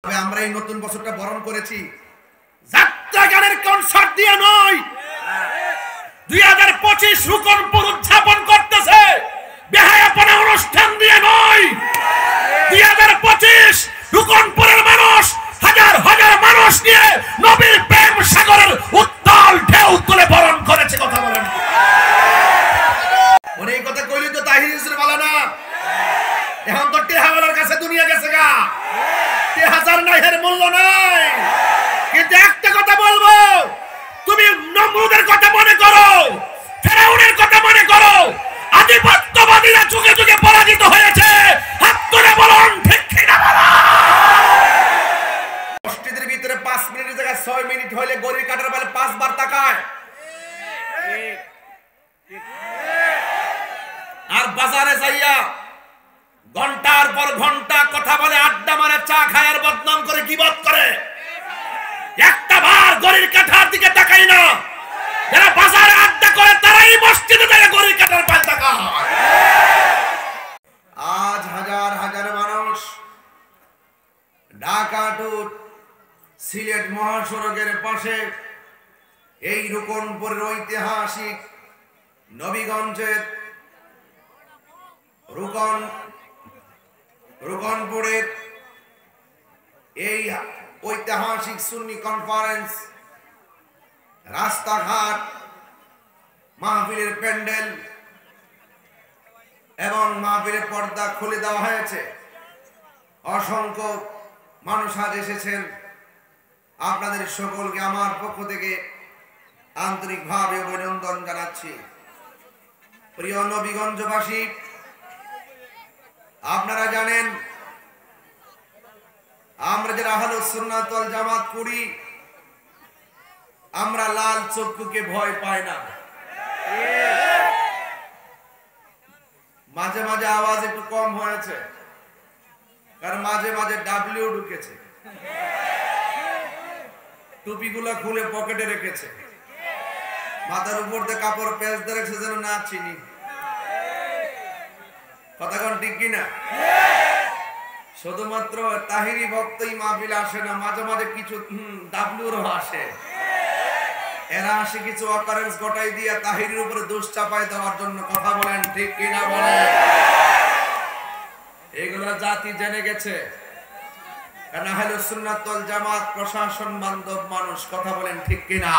তবে আমরা এই নতুন বছরটা বরণ করেছি যাত্রা গানের কনসার্ট দিয়ে নয়। 2025 রুকনপুর উদযাপন করতেছে বেহায়াপনা অনুষ্ঠান দিয়ে নয়। 2025 রুকনপুরের মানুষ হাজার হাজার মানুষ নিয়ে নবীর প্রেম সাগরের উত্তাল ঢেউ তুলে বরণ করেছে। কথা বলেন, মনে এই কথা কইলি তো তাহির ইসরে বলে না। এখন তো টেহাওয়ালার কাছে দুনিয়া গেছে গা, হাজার নাই এর মূল্য নাই। কিন্তু একটা কথা বলবো, তুমি নমরুদের কথা মনে করো, ফেরাউনের কথা মনে করো, আধিপত্যবাদীরা যুগে যুগে পরাজিত হয়েছে। হাত তুলে বলুন ঠিক কিনা বলো। মসজিদের ভিতরে 5 মিনিটের জায়গায় 6 মিনিট হইলে গড়ির কাটার বেলা 5 বার তাকায়। আর বাজারে যাইয়া ঘন্টার পর ঘন্টা কথা বলে, আড্ডা মারে, চা খায়, আর বদনাম করে, গীবত করে। একটা বার গড়ির কাঠার দিকে তাকাই না। যারা বাজারে আড্ডা করে তারাই মসজিদে যায় গড়ির কাঠার পায়ে তাকায়। আজ হাজার হাজার মানুষ ঢাকা টু সিলেট মহাসড়কের পাশে এই রুকনপুরের ঐতিহাসিক নবীগঞ্জের রুকনপুরের এই ঐতিহাসিক সুন্নি কনফারেন্স, রাস্তাঘাট, মাহফিলের প্যান্ডেল এবং মাহফিলের পর্দা খুলে দেওয়া হয়েছে। অসংখ্য মানুষ আজ এসেছেন। আপনাদের সকলকে আমার পক্ষ থেকে আন্তরিকভাবে অভিনন্দন জানাচ্ছি। প্রিয় নবীগঞ্জবাসী, আপনারা জানেন আমরা যারা আহলুস সুন্নাত ওয়াল জামাত করি, আমরা লাল চক্ষুকে ভয় পাই না। মাঝে মাঝে আওয়াজ একটু কম হয়েছে, কারণ মাঝে মাঝে ডাব্লিউ ঢুকেছে, টুপিগুলো খুলে পকেটে রেখেছে, মাথার উপর দিয়ে কাপড় পেঁচ দিয়ে রেখেছে যেন না চিনি। কথা কোন ঠিক কিনা? শুধুমাত্র তাহিরি ভক্তই মাহফিলে আসে না, মাঝে মাঝে কিছু ডাব্লিউরও আসে। এরা আসে কিছু অকারেন্স ঘটাই দিয়া তাহিরির উপরে দোষ চাপাই দেওয়ার জন্য। কথা বলেন ঠিক কিনা বলেন? এগুলা জাতি জেনে গেছে, কারণ আহলুস সুন্নাত ওয়াল জামাত প্রশাসন বান্ধব মানুষ। কথা বলেন ঠিক কিনা?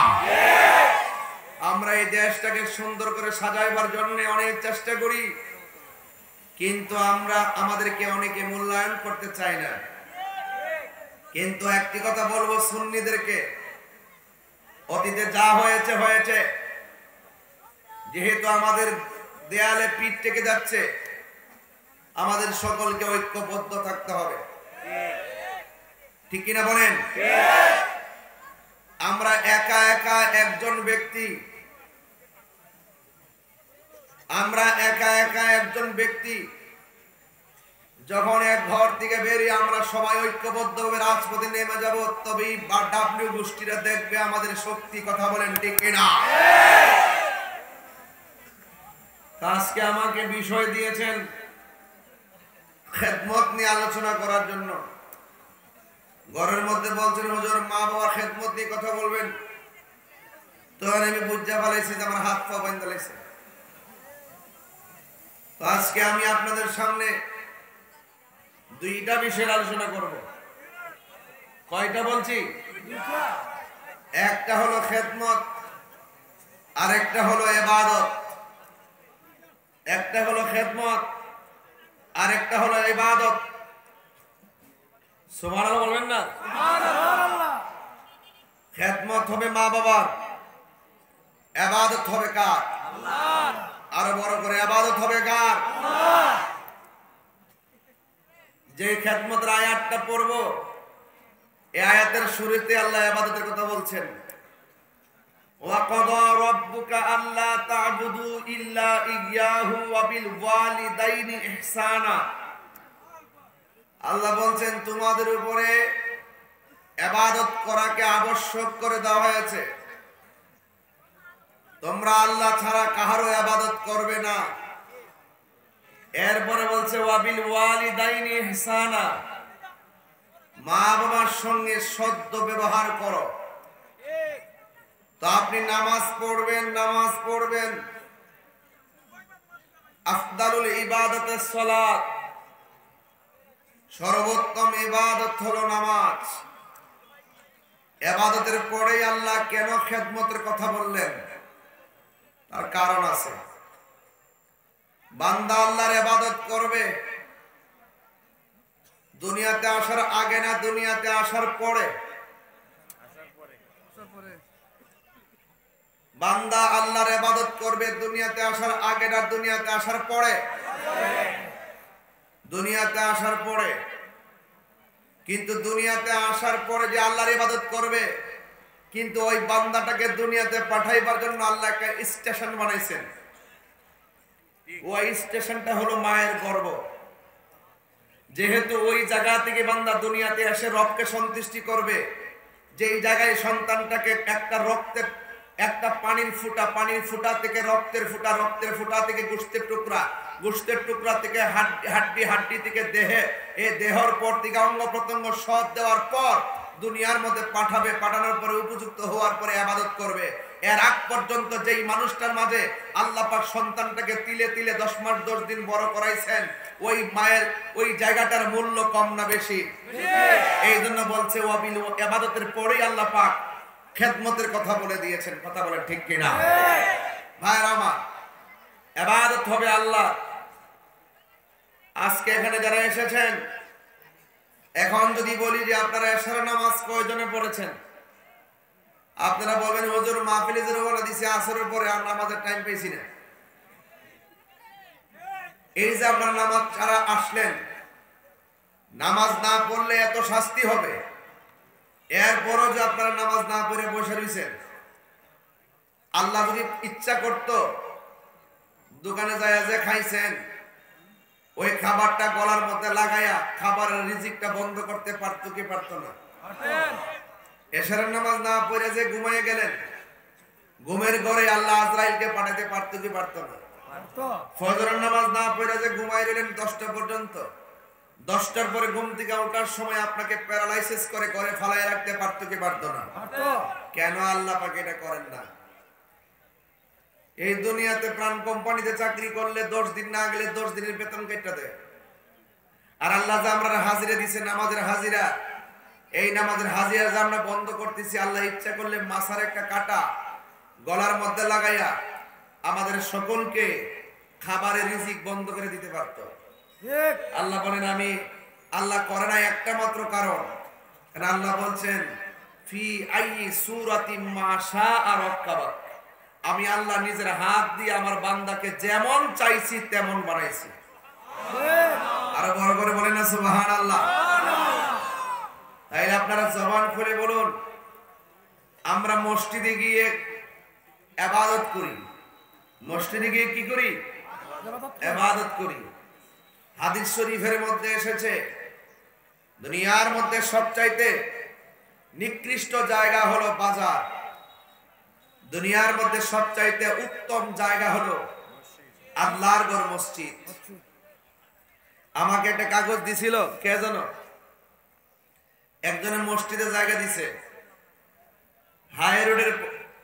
আমরা এই দেশটাকে সুন্দর করে সাজাইবার জন্য অনেক চেষ্টা করি, কিন্তু আমরা আমাদেরকে অনেকে মূল্যায়ন করতে চাই না। কিন্তু একটি কথা বলবো সুন্নিদেরকে, অতীতে যা হয়েছে হয়েছে, যেহেতু আমাদের দেয়ালে পিঠ থেকে যাচ্ছে, আমাদের সকলকে ঐক্যবদ্ধ থাকতে হবে। ঠিক কিনা বলেন? আমরা একা একা একজন ব্যক্তি, যখন এক ঘর থেকে বেরিয়ে আমরা সবাই ঐক্যবদ্ধভাবে রাজপথে নেমে যাব, তবেই ডাব্লিউ গোষ্ঠীরা দেখবে আমাদের শক্তি। কথা বলেন ঠিক কিনা? আজকে আমাকে বিষয় দিয়েছেন খেদমত নিয়ে আলোচনা করার জন্য। ঘরের মধ্যে বলছেন হুজুর মা বাবার খেদমত নিয়ে কথা বলবেন, তখন আমি বুঝা ফেলাইছি যে আমার হাত পা বাঁধা লাগছে। তো আজকে আমি আপনাদের সামনে দুইটা বিষয়ের আলোচনা করব। কয়টা বলছি? একটা হলো খেদমত, আর একটা হলো ইবাদত। একটা হলো খেদমত, আর একটা হলো ইবাদত। সুবহানাল্লাহ বলবেন না? সুবহানাল্লাহ। খেদমত হবে মা বাবার, ইবাদত হবে কার? আল্লাহর। আরো বড় করে, ইবাদত হবে কার? আল্লাহ। যে খেদমতের আয়াতটা পড়ব, এই আয়াতের শুরুতে আল্লাহ ইবাদতের কথা বলছেন। ওয়া ক্বাদা রাব্বুকা আল্লা তা'বুদু ইল্লা ইয়্যাহু ওয়া বিল ওয়ালিদাইনি ইহসানা। আল্লাহ বলছেন তোমাদের উপরে ইবাদত করাকে আবশ্যক করে দেওয়া হয়েছে, তোমরা আল্লাহ ছাড়া কাহারও ইবাদত করবে না। এরপরে বলছে ওয়া বিল ওয়ালিদাইনি ইহসানা, মা বাবার সঙ্গে সদ্য ব্যবহার করো। তো আপনি নামাজ পড়বেন। আফদালুল ইবাদতের সালাত, সর্বোত্তম ইবাদত হলো নামাজ। ইবাদতের পরেই আল্লাহ কেন খেদমতের কথা বললেন? তার কারণ আছে। বান্দা আল্লাহর ইবাদত করবে দুনিয়াতে আসার আগে না দুনিয়াতে আসার পরে? বান্দা আল্লাহর ইবাদত করবে দুনিয়াতে আসার আগে না দুনিয়াতে আসার পরে? দুনিয়াতে আসার পরে। কিন্তু দুনিয়াতে আসার পরে যে আল্লাহর ইবাদত করবে, কিন্তু ওই বান্দাটাকে দুনিয়াতে পাঠাইবার জন্য আল্লাহ একটা স্টেশন বানাইছেন। ওই স্টেশনটা হলো মায়ের গর্ভ। যেহেতু ওই জায়গা থেকে বান্দা দুনিয়াতে এসে রবকে সন্তুষ্টি করবে, যেই জায়গায় সন্তানটাকে একটা পানির ফুটা থেকে রক্তের ফুটা থেকে গোশতের টুকরা থেকে হাড্ডি থেকে দেহর পর থেকে অঙ্গ প্রত্যঙ্গ সব দেওয়ার পর দুনিয়ার মধ্যে পাঠানোর পরে উপযুক্ত হওয়ার পরে ইবাদত করবে। এর আগ পর্যন্ত যেই মানুষটার মাঝে আল্লাহ পাক সন্তানটাকে তিলে তিলে 10 মাস 10 দিন বড় করাইছেন, ওই মায়ের ওই জায়গাটার মূল্য কম না বেশি? এই জন্য বলছে ওয়াবিল ইবাদতের পরেই আল্লাহ পাক খেদমতের কথা বলে দিয়েছেন। কথা বলে ঠিক কিনা? ভাইরা আমার, ইবাদত হবে আল্লাহ। আজকে এখানে যারা এসেছেন, এখন যদি বলি যে আপনারা এশার নামাজ কয়জনে পড়েছেন, আপনারা বলবেন হুজুর মাহফিলে যে রওনা দিছি আসরের পরে আর নামাজের টাইম পেয়েছি না। এই যে আপনারা নামাজ ছাড়া আসলেন, নামাজ না পড়লে এত শাস্তি হবে, এরপরও যে আপনারা নামাজ না পড়ে বসে রয়েছেন, আল্লাহ যদি ইচ্ছা করত দোকানে যায় যে খাইছেন, ওই খাবারটা গলার মধ্যে লাগাইয়া খাবারের রিজিকটা বন্ধ করতে পারতো কি পারতো না? এশারের নামাজ না পড়ে যে ঘুমিয়ে গেলেন, ঘুমের ঘরে আল্লাহ আজরাইলকে পাঠাতে পারতো কি পারতো না? ফজরের নামাজ না পড়ে যে ঘুমাই রইলেন 10টা পর্যন্ত, 10টার পরে ঘুম থেকে ওঠার সময় আপনাকে প্যারালাইসিস করে ঘরে ফালায় রাখতে পারতো কি পারতো না? কেন আল্লাহ পাক এটা করেন না? এই দুনিয়াতে প্রাণ কোম্পানিতে চাকরি করলে 10 দিন না গেলে 10 দিনের বেতন কেটে দেয়। আর আল্লাহ যে আমরা হাজিরা দিছে, নামাজের হাজিরা, এই নামাজের হাজিরা যে আমরা বন্ধ করতেছি, আল্লাহ ইচ্ছা করলে মাসার একটা কাটা গলার মধ্যে লাগাইয়া আমাদের সকলকে খাবারের রিজিক বন্ধ করে দিতে পারত। আল্লাহ বলেন আমি আল্লাহ করে না একটা মাত্র কারণ, আল্লাহ বলছেন ফি আইয়ি সূরাতিন মা শাআ রাক্কাবাক, আমি আল্লাহ নিজের হাত দিয়ে আমার বান্দাকে যেমন চাইছি তেমন বানাইছি। আর বড় করে বলেন না সুবহানাল্লাহ। তাইলে আপনারা জবান খুলে বলুন, আমরা মসজিদে গিয়ে ইবাদত করি। মসজিদে গিয়ে কি করি? ইবাদত করি। হাদিস শরীফের মধ্যে এসেছে দুনিয়ার মধ্যে সবচাইতে নিকৃষ্ট জায়গা হলো বাজার, দুনিয়ার মধ্যে সবচাইতে উত্তম জায়গা হলো আল্লাহর ঘর মসজিদ। আমাকে একটা কাগজ দিছিল, কে জানো? একজনের মসজিদে জায়গা দিছে,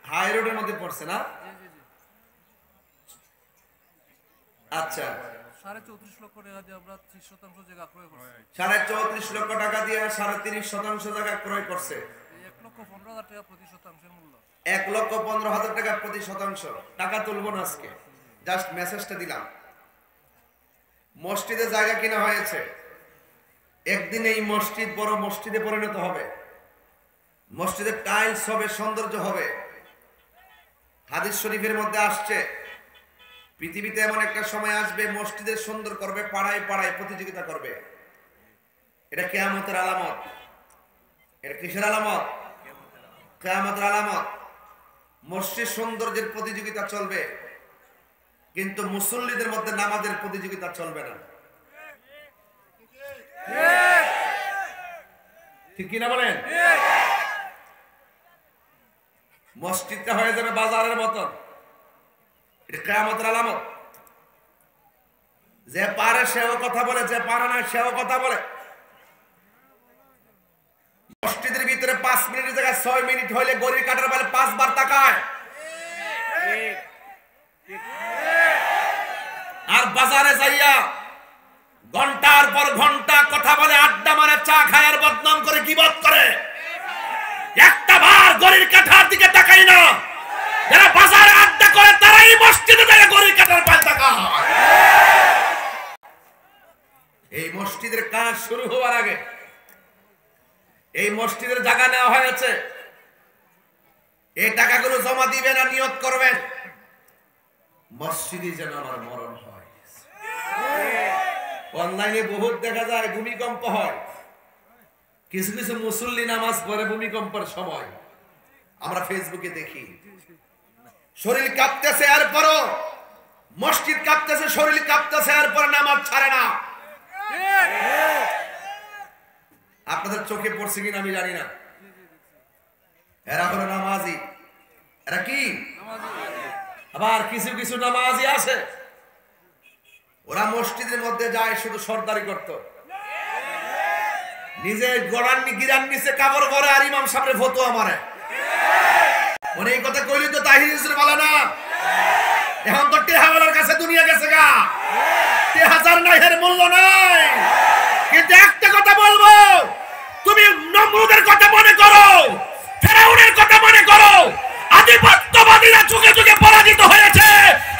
হাই রোডের মধ্যে পড়ছে না? আচ্ছা, 34.5 লক্ষ টাকা দিয়ে আমরা 30% জায়গা ক্রয় করছি। 34.5 লক্ষ টাকা দিয়ে 30.5% জায়গা ক্রয় করছে। 1,15,000 টাকা প্রতি শতাংশের মূল্য। 1,15,000 টাকা প্রতি শতাংশ। টাকা তুলবো না আজকে, জাস্ট মেসেজটা দিলাম। মসজিদে জায়গা কিনা হয়েছে, একদিন এই মসজিদ বড় মসজিদে পরিণত হবে, মসজিদের টাইলস হবে, সৌন্দর্য হবে। হাদিস শরীফের মধ্যে আসছে পৃথিবীতে এমন একটা সময় আসবে মসজিদের সুন্দর করবে, পাড়ায় পাড়ায় প্রতিযোগিতা করবে। এটা কিয়ামতের আলামত। এটা কিসের আলামত? কিয়ামতের আলামত। মসজিদ সৌন্দর্যের প্রতিযোগিতা চলবে, কিন্তু মুসল্লিদের মধ্যে নামাজের প্রতিযোগিতা চলবে না। ঠিক কিনা বলেন? মসজিদটা হয়ে যাবে বাজারের মতন। এটা কিয়ামতের আলামত। যে পারে সেও কথা বলে, যে পারে না সেও কথা বলে। 5 মিনিটের জায়গায় 6 মিনিট হইলে ঘড়ির কাঁটার বলে 5 বার তাকায়। আর বাজারে যাইয়া ঘন্টার পর ঘন্টা কথা বলে, আড্ডা মারে, চা খায় আর বদনাম করে, গীবত করে। একটা বার ঘড়ির কাঁটার দিকে তাকাই না। যারা বাজারে আড্ডা করে তারাই মসজিদে যায় ঘড়ির কাঁটার পাল তাকায়। এই মসজিদের কাজ শুরু হওয়ার আগে এই মসজিদের জায়গা নেওয়া হয়েছে। এই টাকাগুলো জমা দিবেন আর নিয়ত করবেন, মসজিদে যেন আমার মরণ হয়। অনলাইনে বহুত দেখা যায় ভূমিকম্প হয়, কিছু কিছু মুসল্লি নামাজ পড়ে ভূমিকম্পের সময় আমরা ফেসবুকে দেখি। শরীর কাঁপতেছে, এরপরও মসজিদ কাঁপতেছে, শরীর কাঁপতেছে, এরপর নামাজ ছাড়ে না। আপনাদের চোখে পড়ছে কিনা আমি জানি না। এরা হলো নামাজি। এরা কি? আবার কিছু কিছু নামাজি আছে, ওরা মসজিদের মধ্যে যায় শুধু সর্দারি করত, নিজে গিরান নিচে কাপড় পরে আর ইমাম সামনে ফতোয়া মারে। উনি এই কথা কইলি তো তাহির হুজুর বলে না, এখন তো টেহাওয়ালার কাছে দুনিয়া গেছে গা, 1000 নাই এর মূল্য নাই। কিন্তু একটা কথা বলবো, তুমি নমরুদের কথা মনে করো, ফেরাউনের কথা মনে করো, আধিপত্যবাদীরা যুগে যুগে পরাজিত হয়েছে।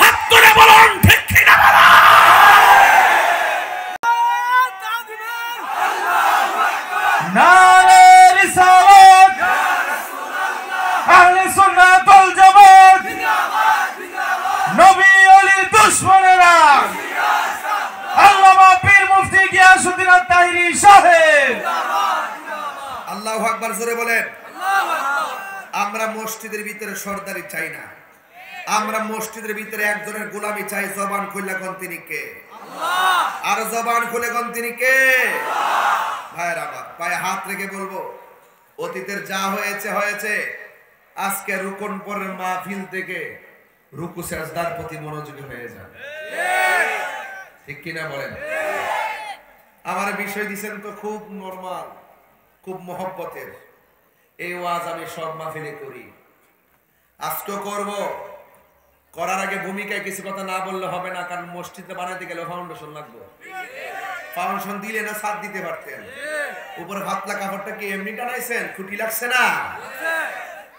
হাত তুলে বলুন ঠিক কিনা বলো। নারে রিসালাত আহলে সুন্নাত ওয়াল জামাত নবী ওলি দুশমনেরা আল্লামা পীর মুফতি গিয়াসউদ্দিন আত-তাহিরি সাহেব। আল্লাহু আকবার জোরে বলেন। আমরা মসজিদের ভিতরে সর্দারি চাই না, আমরা মসজিদের ভিতরে একজনের গোলামি চাই। জবান খুলে কোন তিনি কে? আল্লাহ। আর জবান খুলে কোন তিনি কে? ভাইরা আমার, পায়ে হাত রেখে বলবো, অতীতের যা হয়েছে হয়েছে। আজকে রুকন পরের মাহফিল থেকে রুকু সেজদার প্রতি মনোযোগী হয়ে যান, ঠিক কিনা বলেন? আমার বিষয় দিছেন তো খুব নরমাল, খুব মহব্বতের। এই ওয়াজ আমি সব মাহফিলে করি, আজকেও করব। করার আগে ভূমিকায় কিছু কথা না বললে হবে না, কারণ মসজিদে বানাইতে গেলে ফাউন্ডেশন লাগবে। ফাউন্ডেশন দিলে না ছাদ দিতে পারতেন। উপরে পাতলা কাপড়টা কি এমনি টানাইছেন? খুঁটি লাগছে না?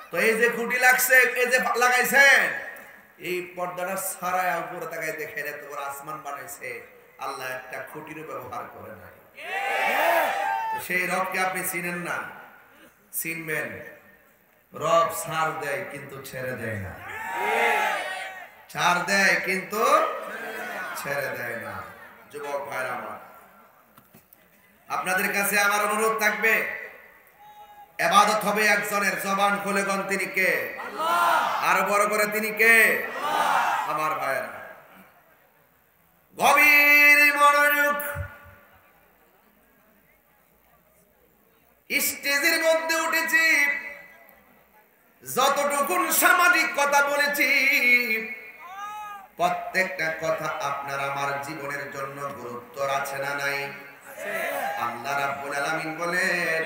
তো এই যে খুঁটি লাগছে, এই যে লাগাইছেন, এই পর্দাটা ছাড়ায় উপরে তাকায় দেখেন এত বড় আসমান বানাইছে আল্লাহ, একটা খুঁটিরও ব্যবহার করে নাই। সেই রবকে আপনি চিনেন না, চিনবেন। রব ছাড় দেয় কিন্তু ছেড়ে দেয় না, ছাড় দেয় কিন্তু ছেড়ে দেয় না। যুবক ভাইরা আমার, আপনাদের কাছে আমার অনুরোধ থাকবে, ইবাদত হবে একজনের। জবান খুলে কোন তিনি কে? আল্লাহ। আর বড় করে তিনি কে? আল্লাহ। আমার ভাইরা, গভীর মনোযোগ। স্টেজের মধ্যে উঠেছি, যতটুকুন সামাজিক কথা বলেছি, প্রত্যেকটা কথা আপনার আমার জীবনের জন্য গুরুত্ব আছে না নাই? আল্লাহ রাব্বুল আলামিন বলেন,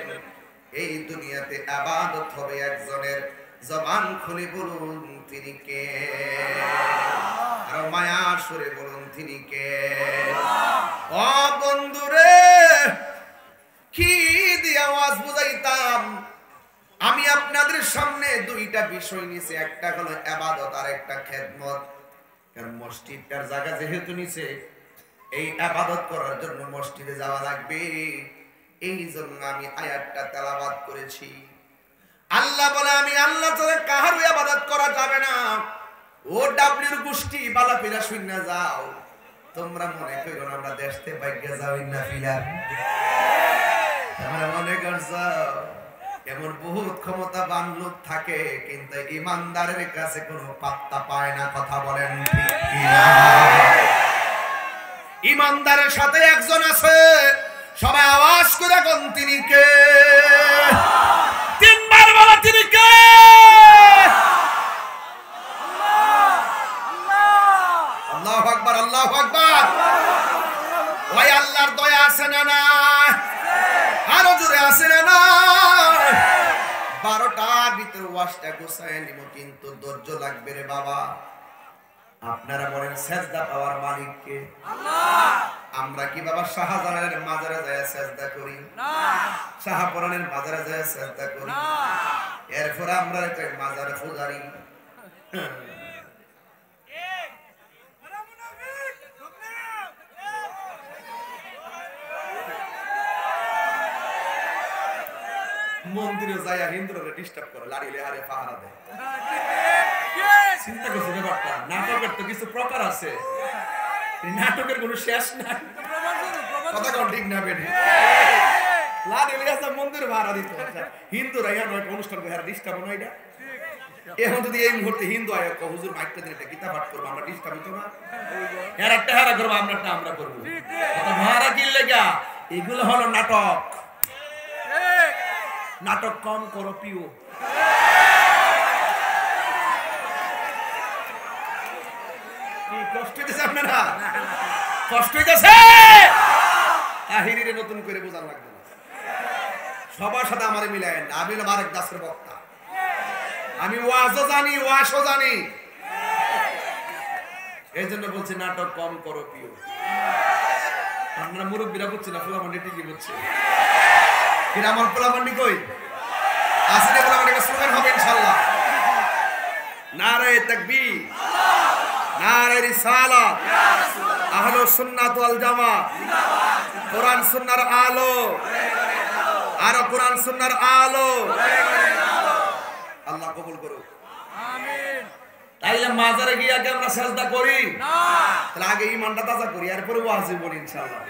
এই দুনিয়াতে ইবাদত হবে একজনের। জবান খুলে বলুন তিনি কে? আর মায়ার সুরে বলুন তিনি কে? ও বন্ধুরে, কি দিয়ে আওয়াজ বুঝাইতাম? আমি আপনাদের সামনে দুইটা বিষয় নিয়েছি, একটা হলো ইবাদত আর একটা খেদমত। কারণ মসজিদটার জায়গা যেহেতু নিছে, এই ইবাদত করার জন্য মসজিদে যাওয়া লাগবে। এই জন্য আমি আয়াতটা তেলাওয়াত করেছি। আল্লাহ বলে, আমি আল্লাহ ছাড়া কারো ইবাদত করা যাবে না। ও ডাবলির গোষ্ঠী বালা ফিরা শুননা যাও, তোমরা মনে করো না আমরা দেশতে ভাগ্যে যাই না ফিলার। তোমরা মনে করছো এমন বহুত ক্ষমতাবান লোক থাকে, কিন্তু ইমানদারের কাছে কোনো পাত্তা পায় না। কথা বলেন ঠিক কিনা? ইমানদারের সাথে একজন আছে, সবাই আওয়াজ করে কোন তিনি কে? তিনবার বলো তিনি কে? আল্লাহু আকবার, আল্লাহু আকবার। ওই আল্লাহর দয়া আছে না না? আরো জোরে আছে না না? 12টার ভিতরে ওয়াজটা গোছায় নিব, কিন্তু ধৈর্য লাগবে রে বাবা। আপনারা বলেন সেজদা পাওয়ার মালিক কে? আল্লাহ। আমরা কি বাবা শাহজালালের মাজারে যায় সেজদা করি? না। শাহপরানের মাজারে যায় সেজদা করি? না। এরপর আমরা কই মাজারে পূজারি। মন্দিরে যায় হিন্দুরা ডিস্টার্ব করে, লাড়িলে হারে পাহারা দেয়। চিন্তা করছি ব্যাপারটা। নাটকের তো কিছু প্রকার আছে, নাটকের কোনো শেষ নাই। কথা কোন ঠিক না বেটি? লাড়িলে আছে মন্দিরে পাহারা দিত, হিন্দুরা এখানে অনুষ্ঠান করে হারে ডিস্টার্ব হয় না। এখন যদি এই মুহূর্তে হিন্দু আয় হুজুর মাইকটা দিলে একটা গীতা পাঠ করবো, আমরা ডিস্টার্ব হতো না? এর একটা হারা করবো, আমরাটা আমরা করবো। ভাড়া কিনলে গা এগুলো হলো নাটক। নাটক কম করো পিও। কষ্ট হইতেছে আপনারা? কষ্ট হইতেছে? তাহিরিরে নতুন করে বোঝান লাগবে না, সবার সাথে আমারে মিলায়েন না। আমি আরেক দাসের বক্তা, আমি ওয়াজও জানি ওয়াশও জানি, এই জন্য বলছি নাটক কম করো পিও। আপনারা মুরব্বীরা বুঝছেন না, ফুলামান্ডি টিকি বুঝছে। কিন্তু আমার ফুলামান্ডি কই আসলে ফুলামান্ডি স্লোগান হবে ইনশাআল্লাহ। নারে তাকবীর, নারে রিসালাত, আহলুস সুন্নাত ওয়াল জামাত, কোরআন সুন্নাহর আলো, আর কোরআন সুন্নাহর আলো। আল্লাহ কবুল করুক, আমিন। তাইলে মাজারে গিয়ে আগে আমরা সেজদা করি না, তাহলে আগে ঈমানটা তাজা করি, এরপরে ওয়াজি বলি ইনশাআল্লাহ।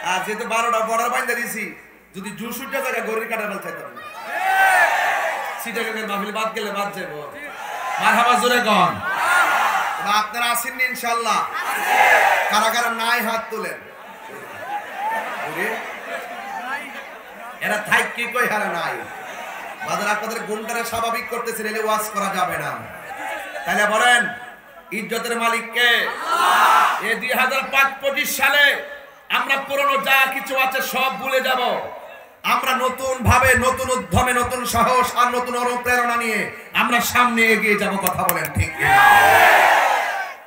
আর যেহেতু 12টা বর্ডার বাইন্দা দিছি, যদি জুসুটা জায়গা গরির কাটা ফেল চাইতাম না। সিটাগের মাহফিল বাদ গেলে বাদ যাব। মারহাবা জোরে কোন। আপনারা আসেন নি ইনশাআল্লাহ? কারা কারা নাই হাত তোলেন। এরা থাক কি কই হারা নাই। বাজার আপনাদের গুণটারে স্বাভাবিক করতেছেন, এলে ওয়াজ করা যাবে না। তাহলে বলেন ইজ্জতের মালিক কে? আল্লাহ। এই 2025 সালে আমরা পুরনো যা কিছু আছে সব ভুলে যাব। আমরা নতুন ভাবে, নতুন উদ্যমে, নতুন সাহস আর নতুন অনুপ্রেরণা নিয়ে আমরা সামনে এগিয়ে যাব। কথা বলেন ঠিক কি না?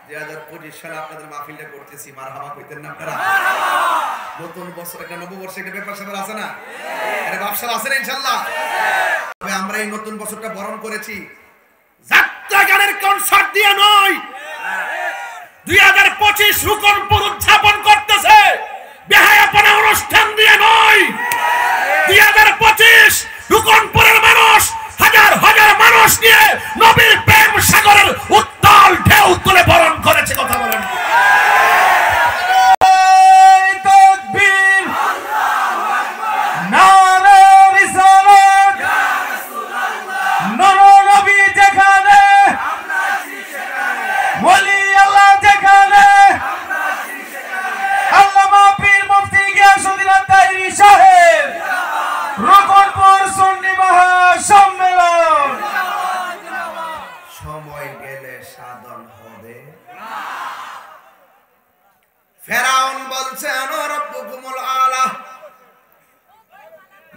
2025 সালে আপনাদের মাহফিলটা করতেছি, মারহাবা কইতেন না আপনারা? নতুন বছর, একটা নববর্ষ, একটা ব্যাপার স্যাপার আছে না? এটা ব্যবসা আছে না ইনশাআল্লাহ? তবে আমরা এই নতুন বছরটা বরণ করেছি যাত্রা গানের কনসার্ট দিয়ে নয়। 2025 রুকনপুর উদযাপন করতেছে বেহায়াপনা অনুষ্ঠান দিয়ে নয়। 2025 রুকনপুরের মানুষ হাজার হাজার মানুষ নিয়ে নবীর প্রেম সাগরের উত্তাল ঢেউ তুলে বরণ করেছে। কথা বলেন। ফেরাউন বলছে আনা রাব্বুকুমুল আলা।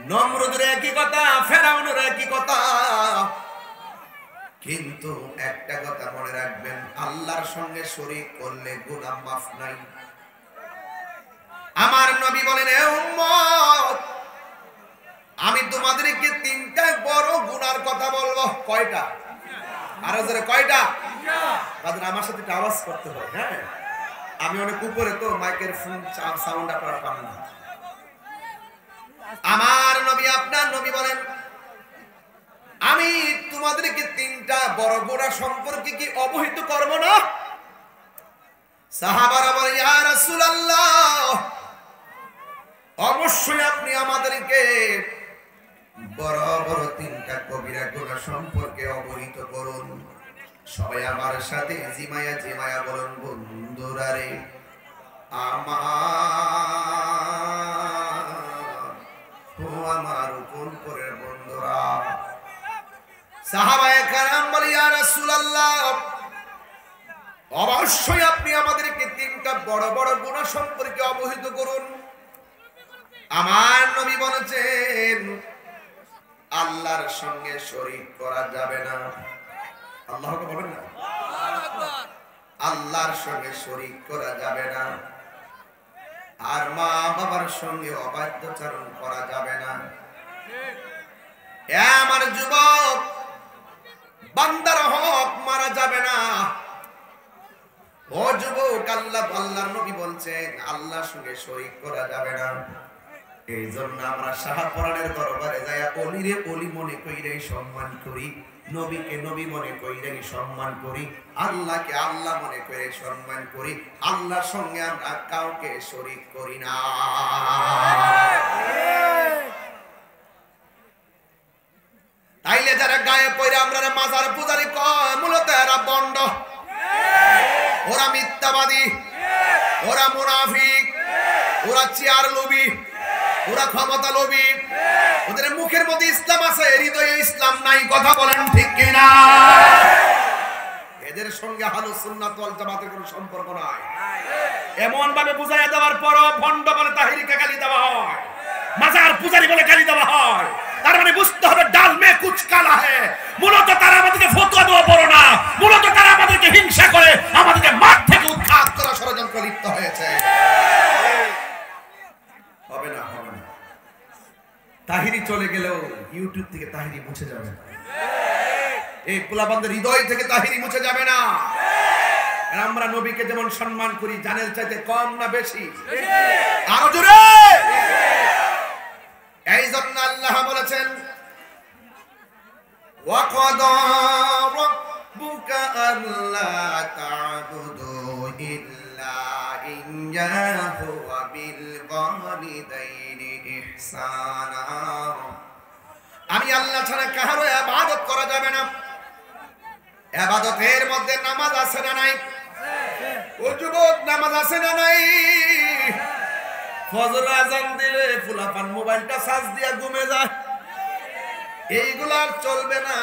নমরুদের একই কথা, ফেরাউনের একই কথা, কিন্তু একটা কথা মনে রাখবেন, আল্লাহর সঙ্গে শরীক করলে গুনাহ মাফ নাই। আমার নবী বলেন, এ উম্মত, আমি তোমাদেরকে 3টা বড় গুনার কথা বলবো। কয়টা? আরো জোরে কয়টা? তাদের আমার সাথে আওয়াজ করতে হয়। হ্যাঁ, আমি অনেক উপরে তো মাইকের ফোন সাউন্ড আপনারা পান না। আমার নবী, আপনার নবী বলেন, আমি তোমাদেরকে 3টা বড় গুনাহ সম্পর্কে কি অবহিত করব না? সাহাবারা বলে, ইয়া রাসূলুল্লাহ, অবশ্যই আপনি আমাদেরকে বড় বড় 3টা কবিরা গুনাহ সম্পর্কে অবহিত করুন। সবাই আমার সাথে জিমায়া জিমায়া বলুন, বন্ধুরা রে আমার রুকনপুরের বন্ধুরা। সাহাবায়ে কেরাম বলে, ইয়া রাসূলুল্লাহ, অবশ্যই আপনি আমাদেরকে 3টা বড় বড় গুনাহ সম্পর্কে অবহিত করুন। আমার নবী বলেছেন, আল্লাহর সঙ্গে শরীক করা যাবে না। আল্লাহকে বলেন না, আল্লাহর সঙ্গে শরীক করা যাবে না। আর মা বাবার সঙ্গে অবাধ্যচারণ করা যাবে না। আমার যুবক, বান্দার হক মারা যাবে না। ও যুবক, আল্লাহর নবী বলছেন আল্লাহর সঙ্গে শরীক করা যাবে না। এই জন্য আমরা শাহপরানের দরবারে যাইয়া অলিরে অলি মনে কইরাই সম্মান করি, নবীকে নবী মনে কইরাই সম্মান করি, আল্লাহকে আল্লাহ মনে করে সম্মান করি। আল্লাহর সঙ্গে আমরা কাউকে শরীক করি না। তাইলে যারা গায়ে পড়ে আমরা মাজার পূজারি কয়, মূলত এরা বন্ড, ওরা মিথ্যাবাদী, ওরা মুনাফিক, ওরা চেয়ার লোভী, ওরা ক্ষমতা লোভী। ওদের মুখের মধ্যে ইসলাম আছে, হৃদয়ে ইসলাম নাই। কথা বলেন ঠিক কিনা? এদের সঙ্গে আহলুস সুন্নাত ওয়াল জামাতের কোনো সম্পর্ক নাই। এমন ভাবে বুঝাইয়া দেওয়ার পরও ভণ্ড বলে তাহিরিকে গালি দেওয়া হয়, মাজার পূজারি বলে গালি দেওয়া হয়। তার মানে বুঝতে হবে ডাল মে কুছ কালা হে। মূলত তারা আমাদেরকে ফতোয়া দেওয়া বড় না, মূলত তারা আমাদেরকে হিংসা করে আমাদেরকে মাঠ থেকে উৎখাত করা ষড়যন্ত্র লিপ্ত হয়েছে। হবে না, হবে না। তাহিরি চলে গেলেও ইউটিউব থেকে তাহিরি মুছে যাবে না। এই পোলাপানদের হৃদয় থেকে তাহিরি মুছে যাবে না। আমরা নবীকে যেমন সম্মান করি, জানের চাইতে কম না বেশি? আরো জোরে। এই জন্য আল্লাহ বলেছেন ওয়াকাদা রাব্বুকা আল্লা তা'বুদু ইল্লা ইয়্যাহু ওয়া বিল ওয়ালিদাইনি ইহসানা। আমি আল্লাহ ছাড়া কারো ইবাদত করা যাবে না। ইবাদতের মধ্যে নামাজ আছে না নাই? ও যুবক, নামাজ আছে না নাই? ফজর আজান দিলে ফুলাপান মোবাইলটা চার্জ দিয়া ঘুমে যায়। এইগুলা চলবে না।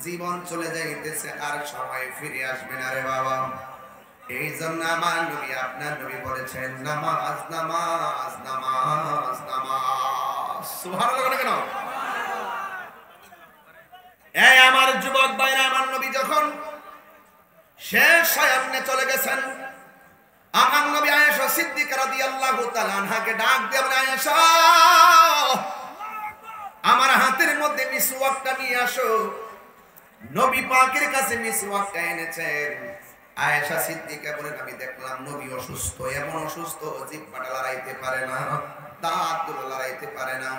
জীবন চলে যাইতেছে, আর সময় ফিরে আসবে না রে বাবা। এই জন্য আমার নবী, আপনার নবী বলেছেন নামাজ নামাজ নামাজ নামাজ। সুবহানাল্লাহ কেন? এই আমার যুবক ভাইরা, আমার নবী যখন শেষ সায়ান্নে চলে গেছেন, আমার নবী আয়েশা সিদ্দিকা রাদিয়াল্লাহু তাআলা আনহাকে ডাক দিয়ে বলেন, আয়েশা, আমার হাতের মধ্যে মিসওয়াকটা নিয়ে আসো। নবী পাকের কাছে মিসওয়াকটা এনেছেন। আয়েশা সিদ্দিকা বলেন, আমি দেখলাম নবী অসুস্থ, এমন অসুস্থ জিহ্বাটা লড়াইতে পারে না, দাঁতগুলো লড়াইতে পারে না।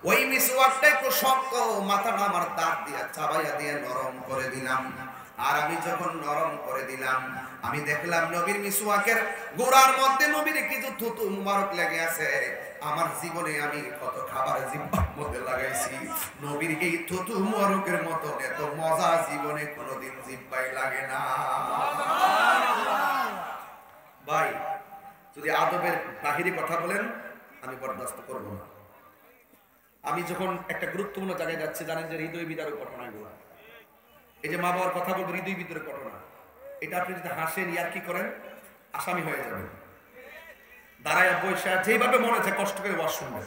ওই মিসওয়াকটা একটু শক্ত, মাথাটা আমার দাঁত দিয়ে চাবাইয়া দিয়ে নরম করে দিলাম। আর আমি যখন নরম করে দিলাম, আমি দেখলাম নবীর মিসওয়াকের গোড়ার মধ্যে নবীর কিছু থুতু মুবারক লেগে আছে। আমার জীবনে আমি কত খাবার জিহ্বার মধ্যে লাগাইছি, নবীর এই থুতু মুবারকের মতো এত মজা জীবনে কোনোদিন জিহ্বায় লাগে না। ভাই, যদি আদবের বাহিরে কথা বলেন, আমি বরদাস্ত করব না। আমি যখন একটা গুরুত্বপূর্ণ জায়গায় যাচ্ছি, জানেন যে হৃদয় বিদারক ঘটনাগুলো, এই যে মা বাবার কথা বলবো, হৃদয় বিদারক ঘটনা, এটা আপনি যদি হাসেন ইয়ার্কি করেন, আসামি হয়ে যাবেন। দাঁড়ায় বৈশা যেভাবে মনে হচ্ছে কষ্ট করে ওয়াজ শুনবেন।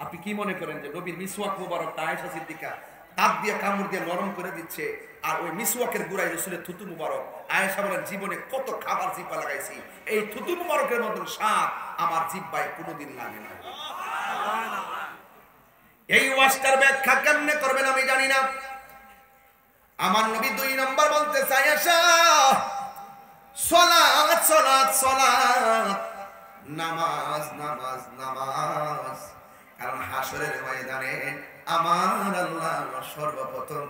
আপনি কি মনে করেন যে নবীর মিসওয়াক মুবারক আয়েশা সিদ্দিকা দাঁত দিয়ে কামড় দিয়ে নরম করে দিচ্ছে, আর ওই মিসওয়াকের গুড়ায় রাসূলের থুতু মুবারক? আয়েশা বলেন, জীবনে কত খাবার জিহ্বা লাগাইছি, এই থুতু মুবারকের মতন স্বাদ আমার জিহ্বায় কোনোদিন লাগে না। এই ওয়াজটার ব্যাখ্যা কেমনে করবেন আমি জানি না। আমার নবী 2 নম্বর বলতে চাই, আয়েশা, সালাত সালাত সালাত, নামাজ নামাজ নামাজ। কারণ হাসরের ময়দানে আমার আল্লাহ সর্বপ্রথম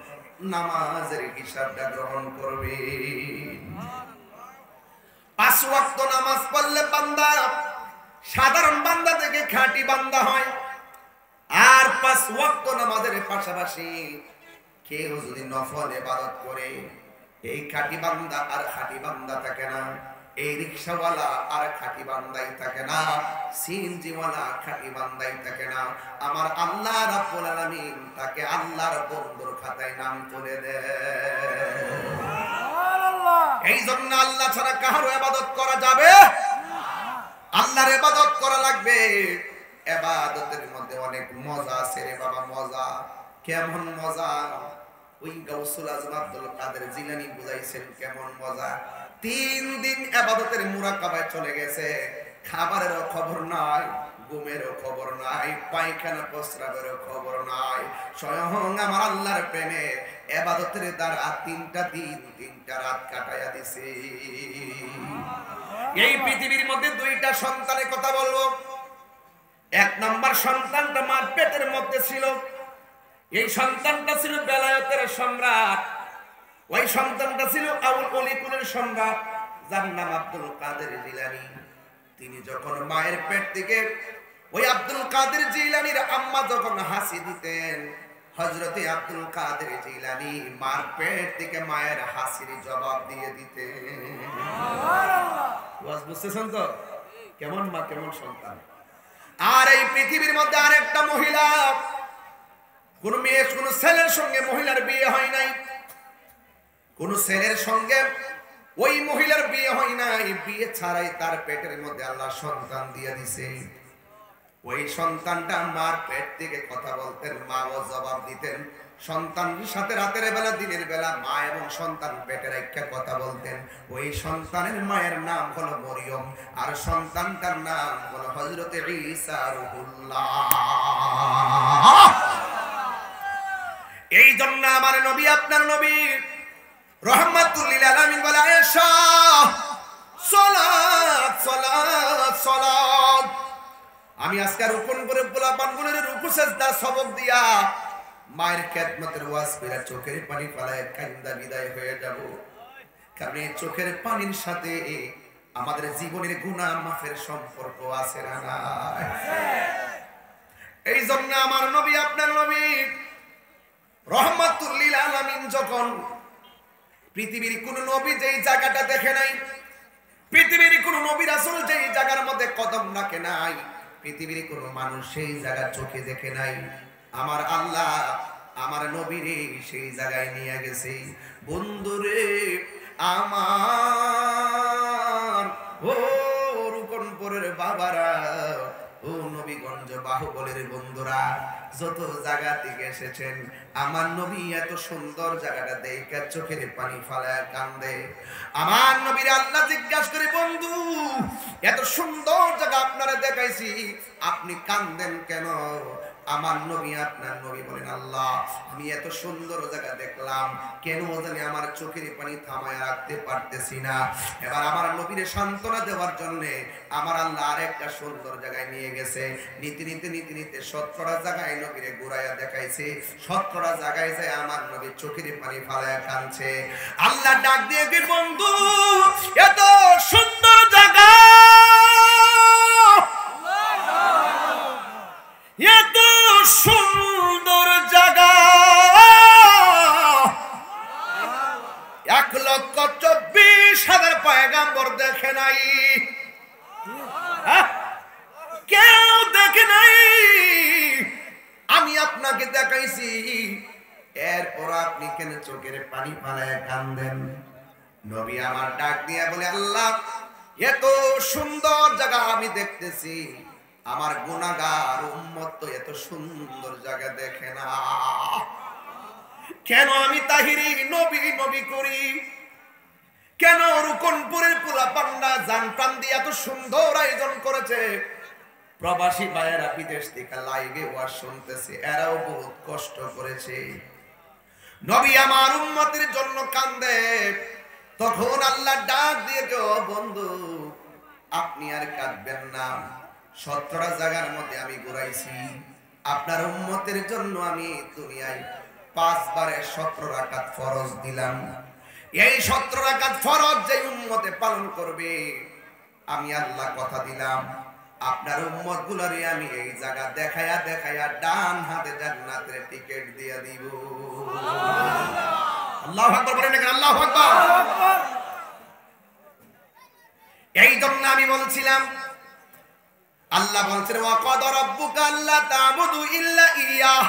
নামাজের হিসাবটা গ্রহণ করবে। 5 ওয়াক্ত নামাজ পড়লে বান্দা সাধারণ বান্দা থেকে খাঁটি বান্দা হয়। আর 5 ওয়াক্ত নামাজের পাশাপাশি কেউ যদি নফল ইবাদত করে, এই খাঁটি বান্দা আর খাঁটি বান্দা থাকে না, এই রিকশাওয়ালা আর খাঁটি বান্দাই থাকে না, সিএনজিওয়ালা খাঁটি বান্দাই থাকে না। আমার আল্লাহ রাব্বুল আলামিন তাকে আল্লাহর বন্ধুর খাতায় নাম তুলে দেয়। এই জন্য আল্লাহ ছাড়া কারো ইবাদত করা যাবে? আল্লাহর ইবাদত করা লাগবে। ইবাদতের মধ্যে অনেক মজা আছে রে বাবা, মজা। কেমন মজা? ওই গাউসুল আজম আব্দুল কাদের জিলানী বুঝাইছেন কেমন মজা। 3 দিন ইবাদতের মুরাকাবায় চলে গেছে, খাবারেরও খবর নাই, ঘুমেরও খবর নাই, পায়খানা প্রস্রাবেরও খবর নাই। স্বয়ং আমার আল্লাহর প্রেমে ইবাদতের দ্বারা 3টা দিন 3টা রাত কাটাইয়া দিছে। এই পৃথিবীর মধ্যে 2টা সন্তানের কথা বলবো। 1 নম্বর সন্তানটা মার পেটের মধ্যে ছিল, এই সন্তানটা ছিল বেলায়েতের সম্রাট। ওই সন্তানটা ছিল আউল অলিকুলের সম্রাট, যার নাম আব্দুল কাদের জিলানী। তিনি যখন মায়ের পেট থেকে ওই আব্দুল কাদের জিলানীর আম্মা যখন হাসি দিতেন, হযরতে আব্দুল কাদের জিলানী মার পেট থেকে মায়ের হাসির জবাব দিয়ে দিতেন। বুঝতেছেন তো কেমন মা কেমন সন্তান? আর এই পৃথিবীর মধ্যে আরেকটা মহিলা, কোন মেয়ে কোন ছেলের সঙ্গে মহিলার বিয়ে হয় নাই, কোন ছেলের সঙ্গে ওই মহিলার বিয়ে হয় নাই, বিয়ে ছাড়াই তার পেটের মধ্যে আল্লাহ সন্তান দিয়ে দিছে। ওই সন্তানটা মার পেট থেকে কথা বলতেন, মাও জবাব দিতেন। সন্তানের সাথে রাতের বেলা দিনের বেলা মা এবং সন্তান পেটে রেখে কথা বলতেন। ওই সন্তানের মায়ের নাম হলো মরিয়ম, আর সন্তানটার নাম হলো হযরতে ঈসা রূহুল্লাহ। এই জন্য আমার নবী, আপনার নবী রহমাতুল লিল আলামিন বলে, আয়েশা সালাত সালাত সালাত। আমি আজকে রুকুন করে পোলা পানগুলোর রুকু সেজদা সবক দিয়া মায়ের খেদমতের ওয়াজ করে চোখের পানি ফেলায় কান্দা বিদায় হয়ে যাব। কারণ এই চোখের পানির সাথে আমাদের জীবনের গুনাহ মাফের সম্পর্ক আছে না নাই? এই জন্য আমার নবী, আপনার নবী রহমাতুল লিল আলামিন যখন পৃথিবীর কোন নবী যেই জায়গাটা দেখে নাই, পৃথিবীর কোন নবী রাসূল যেই জায়গার মধ্যে কদম রাখে নাই, পৃথিবীর কোন মানুষ সেই জায়গা চোখে দেখে নাই, আমার আল্লাহ আমার নবীরে সেই জায়গায় নিয়ে গেছে। বন্ধুরে আমার, ও রুকনপুরের বাবারা, ও নবীগঞ্জ বাহুবলের বন্ধুরা, যত জায়গা থেকে এসেছেন, আমার নবী এত সুন্দর জায়গাটা দেখে চোখের পানি ফালায় কান্দে। আমার নবীর আল্লাহ জিজ্ঞাসা করে, বন্ধু এত সুন্দর জায়গা আপনারা দেখাইছি, আপনি কান্দেন কেন? আমার নবী, আপনার নবী বলেন, আল্লাহ আমি এত সুন্দর জায়গা দেখলাম, কেন জানি আমার চোখের পানি থামায় রাখতে পারতেছি না। এবার আমার নবীরে সান্ত্বনা দেওয়ার জন্য আমার আল্লাহ আরেকটা সুন্দর জায়গায় নিয়ে গেছে। নীতি নীতি নীতি নীতি 17টা জায়গায় নবীরে ঘুরাইয়া দেখাইছে। 17টা জায়গায় যায় আমার নবী চোখের পানি ফালায়া কাঁদছে। আল্লাহ ডাক দিয়ে কি, বন্ধু এত সুন্দর জায়গা, এত সুন্দর জায়গা 1,24,000 পয়গাম্বর দেখে নাই, কেউ দেখে নাই। আমি আপনাকে দেখাইছি, এরপর আপনি কেন চোখের পানি ফালায় কান্দেন? নবী আমার ডাক দিয়া বলে, আল্লাহ এত সুন্দর জায়গা আমি দেখতেছি, আমার গুনাহগার উম্মত তো এত সুন্দর জায়গা দেখে না, কেন আমি তাহিরি নবী নবী করি? কেন রুকনপুরের পোলা পান্ডা জান প্রাণ দিয়ে এত সুন্দর আয়োজন করেছে? প্রবাসী ভাইয়েরা বিদেশ থেকে লাইভে ওয়াজ শুনতেছে, এরাও বহুত কষ্ট করেছে। নবী আমার উম্মতের জন্য কান্দে। তখন আল্লাহ ডাক দিয়ে, বন্ধু আপনি আর কাঁদবেন না, 17টা জায়গার মধ্যে আমি ঘুরাইছি, আপনার উম্মতের জন্য আমি দুনিয়ায় 5 বারে 17 রাকাত ফরজ দিলাম। এই 17 রাকাত ফরজ যে উম্মতে পালন করবে, আমি আল্লাহ কথা দিলাম আপনার উম্মত গুলারে আমি এই জায়গা দেখায়া দেখায়া ডান হাতে জান্নাতের টিকিট দিয়ে দিব। আল্লাহু আকবার বলেন না, আল্লাহু আকবার। এই জন্য আমি বলছিলাম, আল্লাহ বলছেন, ওয়া ক্বাদ রাব্বুকা আল্লা তা'বুদু ইল্লা ইয়্যাহ,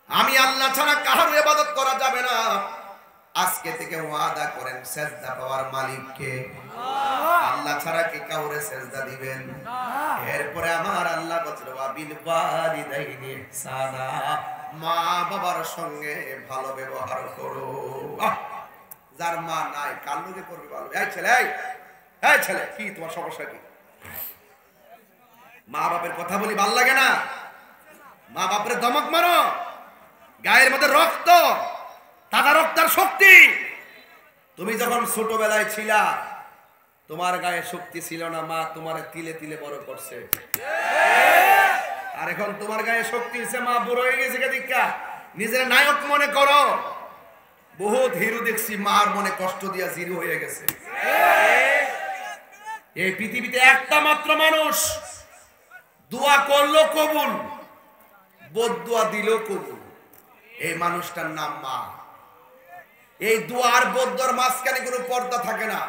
আমি আল্লাহ ছাড়া কারো ইবাদত করা যাবে না। আজকে থেকে ওয়াদা করেন সেজদা পাওয়ার মালিককে আল্লাহ ছাড়া কি কাউরে সেজদা দিবেন? এরপরে আমার আল্লাহ বলছিল ওয়াবিল ওয়ালিদাইনি ইহসানা, মা বাবার সঙ্গে ভালো ব্যবহার করো। যার মা নাই কার লগে করবে ভালো? এই ছেলে, এই ছেলে, কি তোমার সমস্যা কি? মা বাপের কথা বলি ভাল লাগে না? মা বাপের ধমক মারো, গায়ের মধ্যে রক্ত, তাজা রক্তের শক্তি। তুমি যখন ছোটবেলায় ছিলা তোমার গায়ে শক্তি ছিল না, মা তোমার তিলে তিলে বড় করছে। আর এখন তোমার গায়ে শক্তি হচ্ছে, মা বুড়ো হয়ে গেছে দীক্ষা নিজের নায়ক মনে করো। বহুত হিরো দেখছি মার মনে কষ্ট দিয়া জিরো হয়ে গেছে। এই পৃথিবীতে একটা মাত্র মানুষ দোয়া করলো কবুল, বদদুয়া দিল কবুল, এই মানুষটার নাম মা। এই দোয়া আর বদদুয়ার মাঝখানে কোনো পর্দা থাকে না,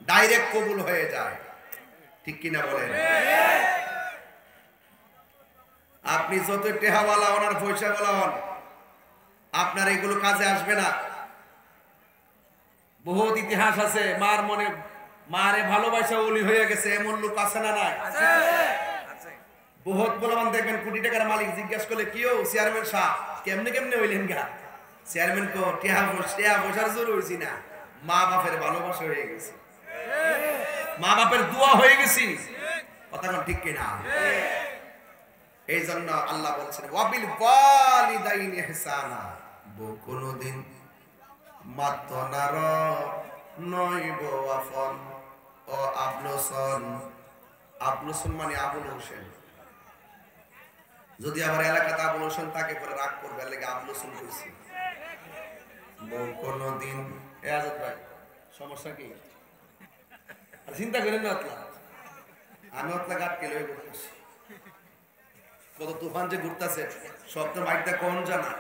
ডাইরেক্ট কবুল হয়ে যায়। ঠিক কিনা বলেন? আপনি যত টেহাওয়ালা হন আর পয়সাওয়ালা হন, আপনার এগুলো কাজে আসবে না। বহুত ইতিহাস আছে মার মনে, মারে ভালোবাসা ওলি হয়ে গেছে, এমন লোক আছে না? নাই? বহুত বলবান দেখবেন কোটি টাকার মালিক জিজ্ঞাসা করলে কি ও চেয়ারম্যান সাহেব কেমনে কেমনে হইলেন গা? চেয়ারম্যান কো টেহা বসার জোর হইছি না, মা বাপের ভালোবাসা হয়ে গেছে, মা বাপের দোয়া হয়ে গেছি। কথা কোন ঠিক কিনা? এই জন্য আল্লাহ বলছেন ওয়াবিল ওয়ালিদাইনি ইহসানা, কোনদিন মাতনার নইব আফন ও আবলসন। আবলসন মানে আবুল হোসেন। যদি আমার এলাকাতে আবুল হোসেন তাকে পরে রাগ করবে লাগে আবলসন কইছি। বউ কোনদিন এ আজাদ ভাই সমস্যা কি? চিন্তা করেন না অতলা, আমি অতলা গাট কেলে করতেছি। কত তুফান যে ঘুরতেছে, সব তো মাইকটা কোন জানা।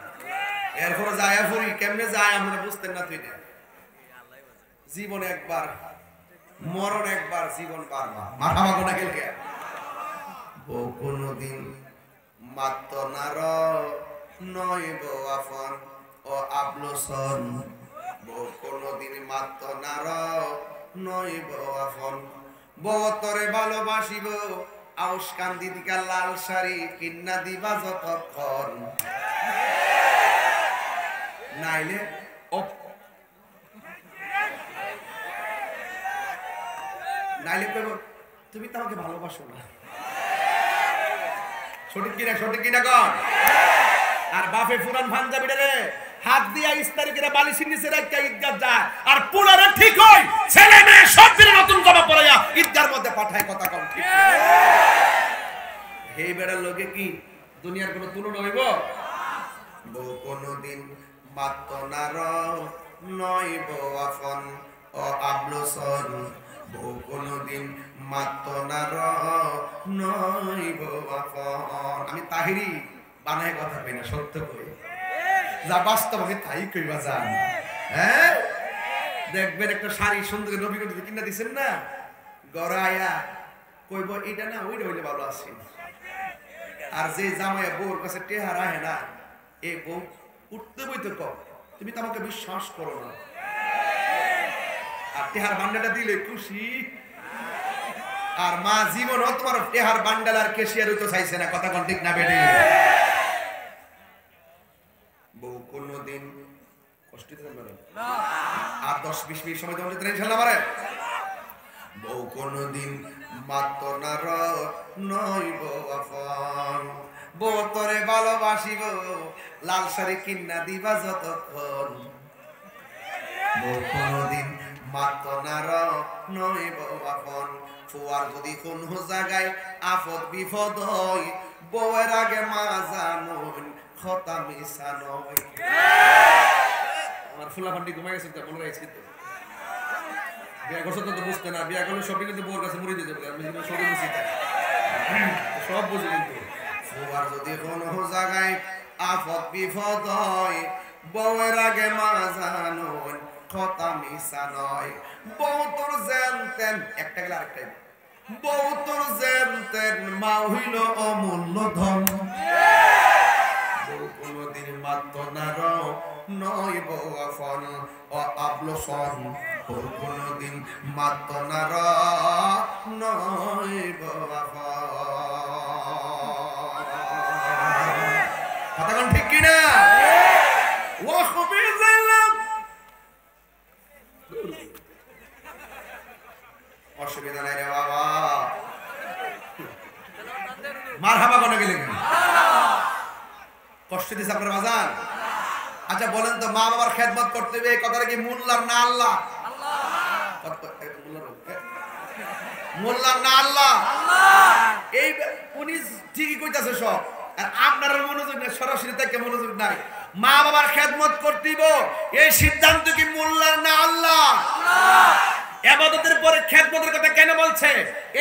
এরপরে যায় ফুরি কেমনে যায় আমরা বুঝতেন না। তুই জীবন একবার, মরণ একবার, জীবন বারবার। মাথা মাগো না গেলে বউ কোনদিন মাতনার নইব আফন ও আবলসন, বউ কোনদিন মাতনার নইব আফন। বউ তরে ভালোবাসিব আউস কান্দি দিকা লাল শাড়ি কিন্না দিবা যতক্ষণ, নাইলে নাইলে কইব তুমি তো আমাকে ভালোবাসো না। সঠিক কিনা? সঠিক কিনা কন? আর বাপে পুরান পাঞ্জাবিটা রে হাত দিয়া ইস্তারি করে বালিশের নিচে রাখা ঈদগাহ যায়, আর পুরারে ঠিক হয় ছেলে মেয়ে সব দিনে নতুন জামা পরাইয়া ঈদগাহর মধ্যে পাঠায়। কথা কম ঠিক? এই বেড়ার লোকে কি দুনিয়ার কোনো তুলনা হইব? বউ কোনদিন মাতনার নইব আফন ও আবলসন, বউ কোনদিন মাতনার নইব আফন। আমি তাহিরি বানায় কথা কই না, সত্য কই, যা বাস্তব আমি তাই কইবা জান। হ্যাঁ, দেখবেন একটা শাড়ি সুন্দর নবী করে কিনা দিছেন না, গড়াইয়া কইব এটা না ওইটা হইলে ভালো আছে। আর যে জামাইয়া বউর কাছে টেহা রাহে না, এই বউ উঠতে বইতে কম, তুমি তো আমাকে বিশ্বাস করো না। আর টেহার বান্ডাটা দিলে খুশি। আর মা জীবন তোমার টেহার বান্ডাল আর কেশিয়ার হইতে চাইছে না। কথা কোন ঠিক না বেটি? বউ কোনদিন কষ্ট দিতে পারে না। আর 10-20 মিনিট সময় তোমাদের ট্রেন ইনশাআল্লাহ পারে। বউ কোনদিন মাতনার নইব আফন, বউ তরে ভালোবাসিব লাল শাড়ি কিন্না দিবা যতক্ষণ। বউ কোনদিন মাতনার নইব আফন, ফুয়ার যদি কোন জায়গায় আফদ বিপদ হয়, বউয়ের আগে মা জানুন কথা মিশা নয়। আমার ফুলা ফান্ডি ঘুমাই গেছে, মনে রাখছি তো। বিয়া করছো তো বুঝতে না, বিয়া করলে সবই কিন্তু বউর কাছে মরে দিতে পারে। আমি কিন্তু সবই বুঝি, সব বুঝি। কিন্তু ফুয়ার যদি কোন জায়গায় আফদ বিপদ হয়, বউয়ের আগে মা জানুন কথা মিশা নয়। বউ তোর জানতেন একটা গেলে আরেকটাই, বউ তোর জানতেন মা হইল অমূল্য ধন। বউ কোনদিন মাতনার নইব আফন সন কোনদিন মাতনারা নয় বাবা কথা কোন ঠিক কি না ওয়া খুবিজাল্লাম অসুবিধা নাই রে বাবা মারহাবা কোনে গেলেন কষ্ট দিছে আপনার বাজান আচ্ছা বলেন তো মা বাবার খেদমত করতে হবে এই কথাটা কি মোল্লার না আল্লাহ মোল্লার না আল্লাহ এই উনি ঠিকই কইতাছে সব আর আপনার মনোযোগ নাই সরাসরি থেকে মনোযোগ নাই মা বাবার খেদমত করতে হবে এই সিদ্ধান্ত কি মোল্লার না আল্লাহ ইবাদতের পরে খেদমতের কথা কেন বলছে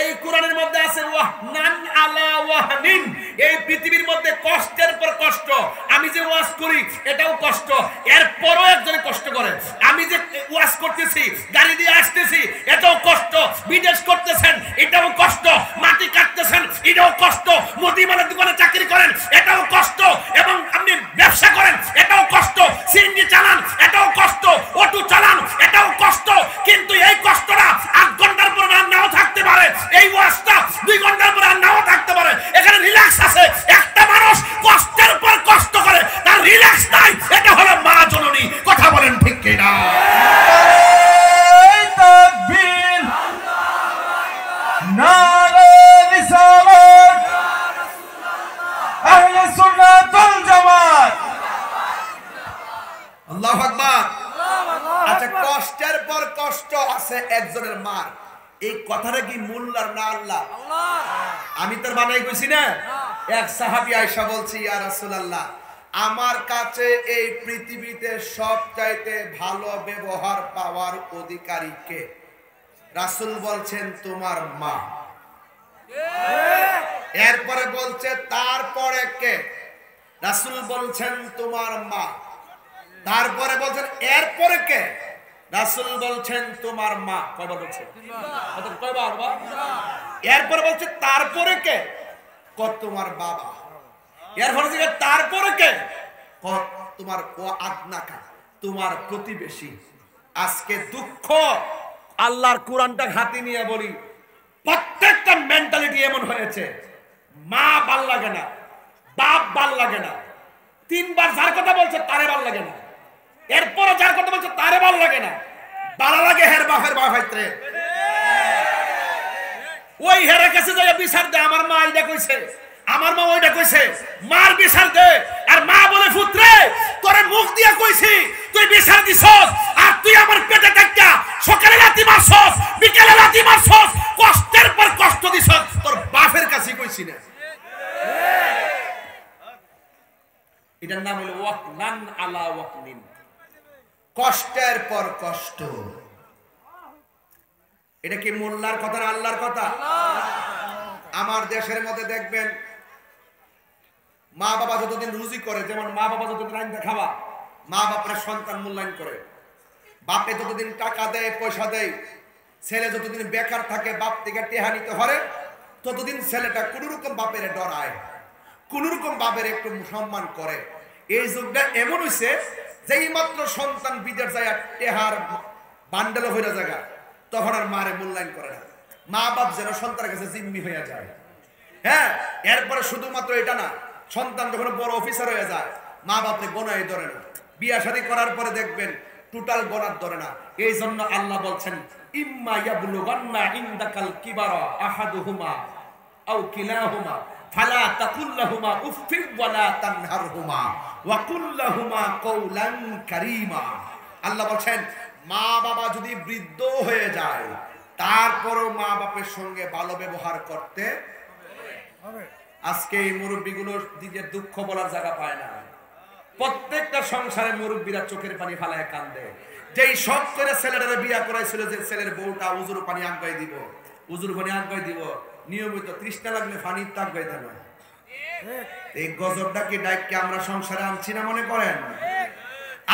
এই কোরআনের মধ্যে আছে ওয়াহনান আলা ওয়াহনিন এই পৃথিবীর মধ্যে কষ্টের পর কষ্ট আমি যে ওয়াজ করি এটাও কষ্ট এরপরও একজন কষ্ট করে আমি যে ওয়াজ করতেছি গাড়ি দিয়ে আসতেছি এটাও কষ্ট বিদেশ করতেছেন এটাও কষ্ট মাটি কাটতেছেন এটাও কষ্ট মুদিমানের দোকানে চাকরি করেন এটাও কষ্ট এবং আপনি ব্যবসা করেন এটাও কষ্ট সিএনজি চালান এটাও কষ্ট অটো চালান এটাও কষ্ট কিন্তু এই কষ্টটা 8 ঘন্টার পর আর নাও থাকতে পারে এই ওয়াজটা 2 ঘন্টার পর আর নাও থাকতে পারে এখানে রিল্যাক্স আছে একটা মানুষ কষ্টের পর কষ্ট করে তার রিল্যাক্স নাই এটা হলো মা জননী কথা বলেন ঠিক কি না তাকবীর নারে রিসালাত আহলে সুন্নাত ওয়াল জামাত আল্লাহু আকবার আচ্ছা কষ্টের পর কষ্ট আছে একজনের মার এই কথাটা কি মোল্লার না আল্লাহ আমি তোর বানাই কইছি না এক সাহাবী আয়েশা বলছি ইয়া রাসূলুল্লাহ আমার কাছে এই পৃথিবীতে সবচাইতে ভালো ব্যবহার পাওয়ার অধিকারী কে রাসূল বলছেন তোমার মা এরপরে বলছে তারপরে কে রাসূল বলছেন তোমার মা তারপরে বলছেন এরপরে কে রাসূল বলছেন তোমার মা কয়বার বলছে কয়বার এরপরে বলছে তারপরে কে তোমার বাবা এরপরে যে তারপরে কে তোমার আদনাকা তোমার প্রতিবেশী আজকে দুঃখ আল্লাহর কোরআনটা হাতে নিয়ে বলি প্রত্যেকটা মেন্টালিটি এমন হয়েছে মা ভাল লাগে না বাপ ভাল লাগে না 3 বার যার কথা বলছে তারে ভাল লাগে না এরপর যার কথা বলছে তারে ভাল লাগে না ভালো লাগে হের বাপের বাপ হইতে ওই হেরে কাছে যায় বিচার দে আমার মা এইটা কইছে আমার মা ওইটা কইছে মার বিচার দে আর মা বলে পুত্রে তোরে মুখ দিয়া কইছি তুই বিচার দিছস আর তুই আমার পেটে দেখা সকালে লাথি মারছস বিকেলে লাথি মারছস কষ্টের পর কষ্ট দিছস তোর বাপের কাছে কইছি না এটার নাম হলো ওয়াহনান আলা ওয়াহনিন কষ্টের পর কষ্ট এটা কি মোল্লার কথা না আল্লাহর কথা আমার দেশের মধ্যে দেখবেন মা বাবা যতদিন রুজি করে যেমন মা বাবা যতদিন রাইন্দা খাওয়া মা বাপের সন্তান মূল্যায়ন করে বাপে যতদিন টাকা দেয় পয়সা দেয় ছেলে যতদিন বেকার থাকে বাপ থেকে টেহা নিতে হয় ততদিন ছেলেটা কোন রকম বাপের ডরায় কোন রকম বাপের একটু সম্মান করে এই যুগটা এমন হইছে যেই মাত্র সন্তান বিদেশ যায় টেহার বান্ডেল হইরা জায়গা তখন আর মারে মূল্যায়ন করে না মা বাপ যেন সন্তানের কাছে জিম্মি হয়ে যায় হ্যাঁ এরপরে শুধুমাত্র এটা না সন্তান যখন বড় অফিসার হয়ে যায় মা বাপরে গোনায় ধরে না বিয়া শাদী করার পরে দেখবেন টোটাল গোনার ধরে না এই জন্য আল্লাহ বলছেন ইম্মা ইয়াবলুগান্না ইনদাকাল কিবারা আহাদুহুমা আও কিলাহুমা ফালা তাকুল লাহুমা উফফিন ওয়ালা তানহারহুমা ওয়া কুল লাহুমা কওলান কারীমা আল্লাহ বলেন মা বাবা যদি বৃদ্ধ হয়ে যায় তারপরও মা বাপের সঙ্গে ভালো ব্যবহার করতে হবে আজকে এই মুরব্বিগুলোর দিকে দুঃখ বলার জায়গা পায় না প্রত্যেকটা সংসারে মুরব্বিরা চোখের পানি ফালায় কান্দে যেই সব করে ছেলেটারে বিয়া করাইছিল যে ছেলের বউটা উজুর পানি আগাই দিব উজুর পানি আগাই দিব নিয়মিত তৃষ্ণা লাগলে পানি তাক গাইতে না এই গজবটা কি ডাইকে আমরা সংসারে আনছি না মনে করেন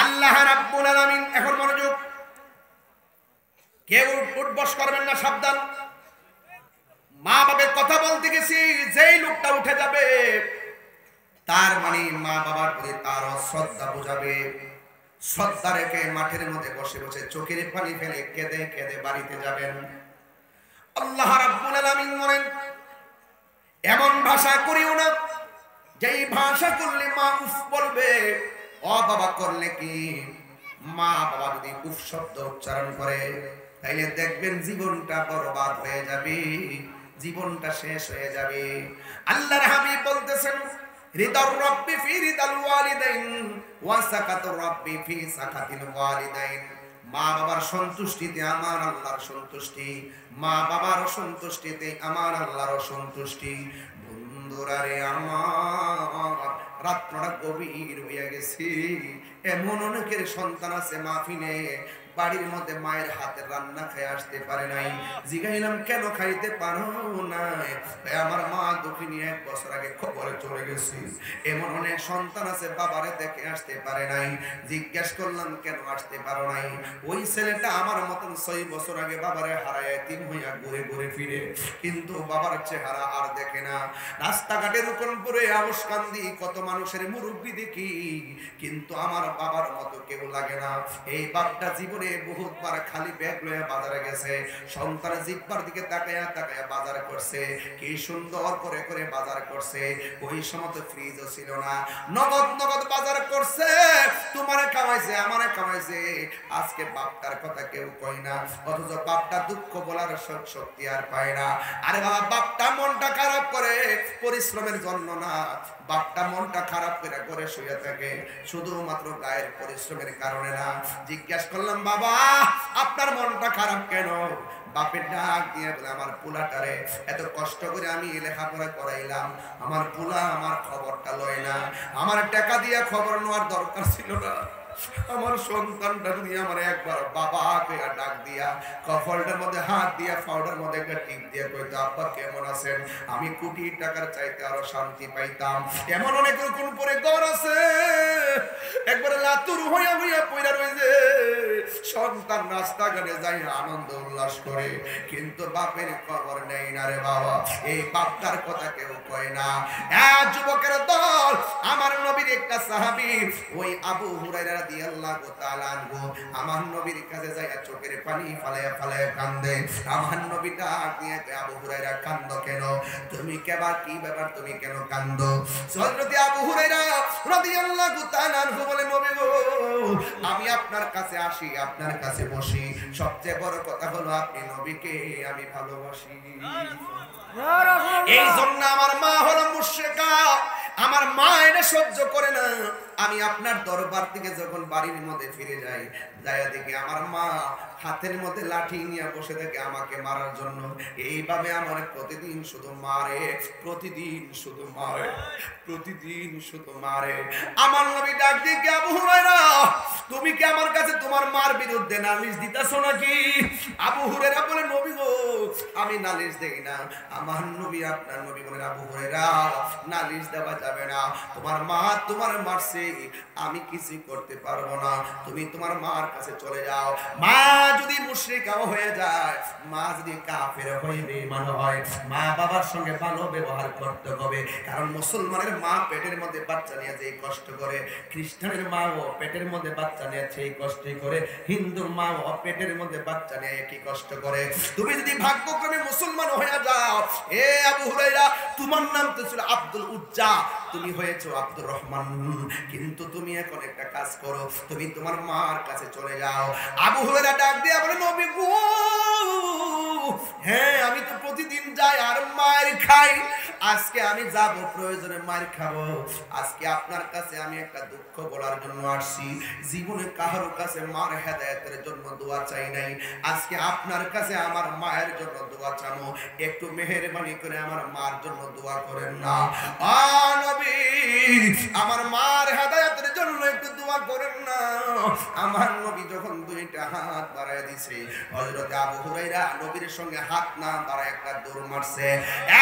আল্লাহ রাব্বুল আলামিন এখন মনোযোগ কেউ উঠবস করবেন না সাবধান মা বাবার কথা বলতে গেছি যেই লোকটা উঠে যাবে তার মানে মা বাবার প্রতি তার শ্রদ্ধা বোঝাবে শ্রদ্ধা রেখে মাঠের মধ্যে বসে বসে চোখের পানি ফেলে কেঁদে কেঁদে বাড়িতে যাবেন। আল্লাহ রাব্বুল আলামিন বলেন, এমন ভাষা করিও না যেই ভাষা করলে মা উফ বলবে। ও বাবা করলে কি, মা বাবা যদি উফ শব্দ উচ্চারণ করে তাইলে দেখবেন জীবনটা বরবাদ হয়ে যাবে, জীবনটা শেষ হয়ে যাবে। আল্লাহর হাবিব বলতেছেন, রিদার রাব্বি ফি রিদাল ওয়ালিদাইন ওয়া সাকাতুর রাব্বি ফি সাকাতিল ওয়ালিদাইন। মা বাবার সন্তুষ্টিতে আমার আল্লাহর সন্তুষ্টি, মা বাবার সন্তুষ্টিতে আমার আল্লাহর সন্তুষ্টি। বন্ধুরা রে আমার, রাত্রটা গভীর হয়ে গেছে। এমন অনেকের সন্তান আছে মাহফিলে বাড়ির মধ্যে মায়ের হাতের রান্না খেয়ে আসতে পারে নাই। জিগাইলাম কেন খাইতে পারো না? আমার মা দুঃখিনী 1 বছর আগে খবরে চলে গেছি। এমন অনেক সন্তান আছে বাবারে দেখে আসতে পারে নাই। জিজ্ঞেস করলাম কেন আসতে পারো নাই? ওই ছেলেটা আমার মতন 6 বছর আগে বাবারে হারায় এতিম হইয়া ঘুরে ঘুরে ফিরে, কিন্তু বাবার চেহারা আর দেখে না। রাস্তাঘাটের উপর পরে আউশ কান্দি কত মানুষের মুরব্বি দেখি, কিন্তু আমার বাবার মতো কেউ লাগে না। এই বাপটা জীবনে বহুতবার খালি ব্যাগ লয়ে বাজারে গেছে, সন্তানের জিব্বার দিকে তাকায়া তাকায়া বাজার করছে, কি সুন্দর করে করে বাজার করছে। ওই সময় তো ফ্রিজও ছিল না, নগদ নগদ বাজার করছে। তোমারে কামাইছে, আমারে কামাইছে। আজকে বাপটার কথা কেউ কয় না, অথচ বাপটা দুঃখ বলার শক্তি আর পায় না। আরে বাবা, বাপটা মনটা খারাপ করে পরিশ্রমের জন্য না, বাপটা মনটা খারাপ করে ঘরে শুয়ে থাকে শুধুমাত্র গায়ের পরিশ্রমের কারণে না। জিজ্ঞাসা করলাম, বাবা আপনার মনটা খারাপ কেন? বাপের ডাক দিয়ে বলে, আমার পোলাটারে এত কষ্ট করে আমি লেখাপড়া করাইলাম, আমার পোলা আমার খবরটা লয় না। আমার টাকা দিয়ে খবর নেওয়ার দরকার ছিল না। আমার সন্তানটা যদি আমার একবার বাবা কইয়া ডাক দিয়া কফলটার মধ্যে হাত দিয়া ফাউডার মধ্যে একটা টিপ দিয়া কইতো, আব্বা কেমন আছেন, আমি কোটি টাকার চাইতে আরো শান্তি পাইতাম। এমন অনেক রকম পরে ঘর আছে একবার লাতুর হইয়া হইয়া পইরা রইছে, সন্তান রাস্তাঘাটে যাই আনন্দ উল্লাস করে, কিন্তু বাপের খবর নেই না রে বাবা। এই বাপটার কথা কেউ কয় না। যুবকের দল, আমার নবীর একটা সাহাবী ওই আবু হুরায়রা রাদিয়াল্লাহু তাআলা আনহু আমার নবীর কাছে যাইয়া চোখের পানি ফালায়া ফালায়া কান্দে। আমার নবী ডাক দিয়ে, আবু হুরায়রা কান্দো কেন? তুমি কেবা কি ব্যাপার, তুমি কেন কান্দো? হযরত আবু হুরায়রা রাদিয়াল্লাহু তাআলা আনহু বলে, নবী গো, আমি আপনার কাছে আসি, আপনার কাছে বসি, সবচেয়ে বড় কথা হলো আপনি নবীকে আমি ভালোবাসি। এই জন্য আমার মা হলো মুশরিকা, আমার মা এটা সহ্য করে না। আমি আপনার দরবার থেকে যখন বাড়ির মধ্যে ফিরে যাই, যাইয়া দেখি আমার মা হাতের মধ্যে লাঠি নিয়ে বসে থাকে আমাকে মারার জন্য। এইভাবে আমার প্রতিদিন শুধু মারে, প্রতিদিন শুধু মারে, প্রতিদিন শুধু মারে। আমার নবী ডাক দিয়ে, আবু হুরায়রা, তুমি কি আমার কাছে তোমার মার বিরুদ্ধে নালিশ দিতেছো নাকি? আবু হুরায়রা বলে, নবী গো, আমি নালিশ দেই না। আমার নবী, আপনার নবী বলেন, আবু হুরায়রা, নালিশ দেওয়া যাবে না। তোমার মা তোমার মারছে, আমি কিছু করতে পারবো না। তুমি তোমার মার কাছে চলে যাও। মা যদি মুশরিকা হয়ে যায়, মা যদি কাফের হয়ে বেঈমান হয়, মা বাবার সঙ্গে ভালো ব্যবহার করতে হবে। কারণ মুসলমানের মা পেটের মধ্যে বাচ্চা নিয়ে যেই কষ্ট করে, খ্রিস্টানের মা ও পেটের মধ্যে বাচ্চা নিয়ে সেই কষ্টই করে, হিন্দুর মা ও পেটের মধ্যে বাচ্চা নিয়ে একই কষ্ট করে। তুমি যদি ভাগ্যক্রমে মুসলমান হয়ে যাও, এ আবু হুরায়রা, তোমার নাম তো ছিল আব্দুল উজ্জা, তুমি হয়েছো আব্দুর রহমান, কিন্তু তুমি এখন একটা কাজ করো, তুমি তোমার মার কাছে চলে যাও। আবু হুরায়রা ডাক দিয়ে বলে, নবী গো, হ্যাঁ আমি তো প্রতিদিন যাই আর মার খাই, আজকে আমি যাব, প্রয়োজনে মার খাবো। আজকে আপনার কাছে আমি একটা দুঃখ বলার জন্য আসছি। জীবনে কারোর কাছে মার হেদায়েতের জন্য দোয়া চাই নাই, আজকে আপনার কাছে আমার মায়ের জন্য দোয়া চাবো। একটু মেহেরবানি করে আমার মার জন্য দোয়া করেন না। নবী, আমার মার হেদায়েতের জন্য একটু দোয়া করেন না। আমার নবী যখন 2টা হাত বাড়ায় দিছে, হযরত আবু হুরায়রা নবীর সঙ্গে হাত না বাড়ায় একটা দৌড় মারছে।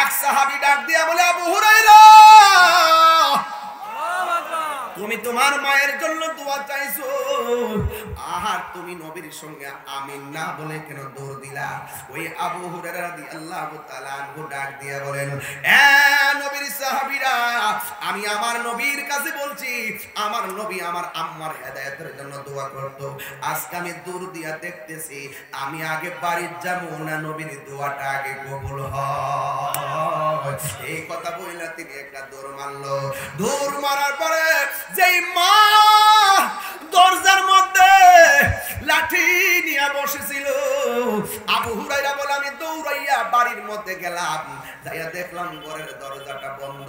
এক সাহাবী ডাক দিয়া বলে, আবু হুরায়রা, তুমি তোমার মায়ের জন্য দোয়া চাইছো, আর তুমি নবীর সঙ্গে আমিন না বলে কেন দৌড় দিলা? ওই আবু হুরায়রা রাদিয়াল্লাহু তাআলা আনহু ডাক দিয়ে বলেন, এ নবীর সাহাবীরা, আমি আমার নবীর কাছে বলছি, আমার নবী আমার আম্মার হেদায়েতের জন্য দোয়া করত। আজকে আমি দূর দিয়া দেখতেছি, আমি আগে বাড়ির যাবো না নবীর দোয়াটা আগে কবুল হয়। এই কথা বইলা তিনি একটা দৌড় মারলো। দৌড় মারার পরে যেই মা দরজার মধ্যে লাঠি নিয়ে বসেছিল, আবু হুরায়রা বলে আমি দৌড়াইয়া বাড়ির মধ্যে গেলাম, যাইয়া দেখলাম ঘরের দরজাটা বন্ধ,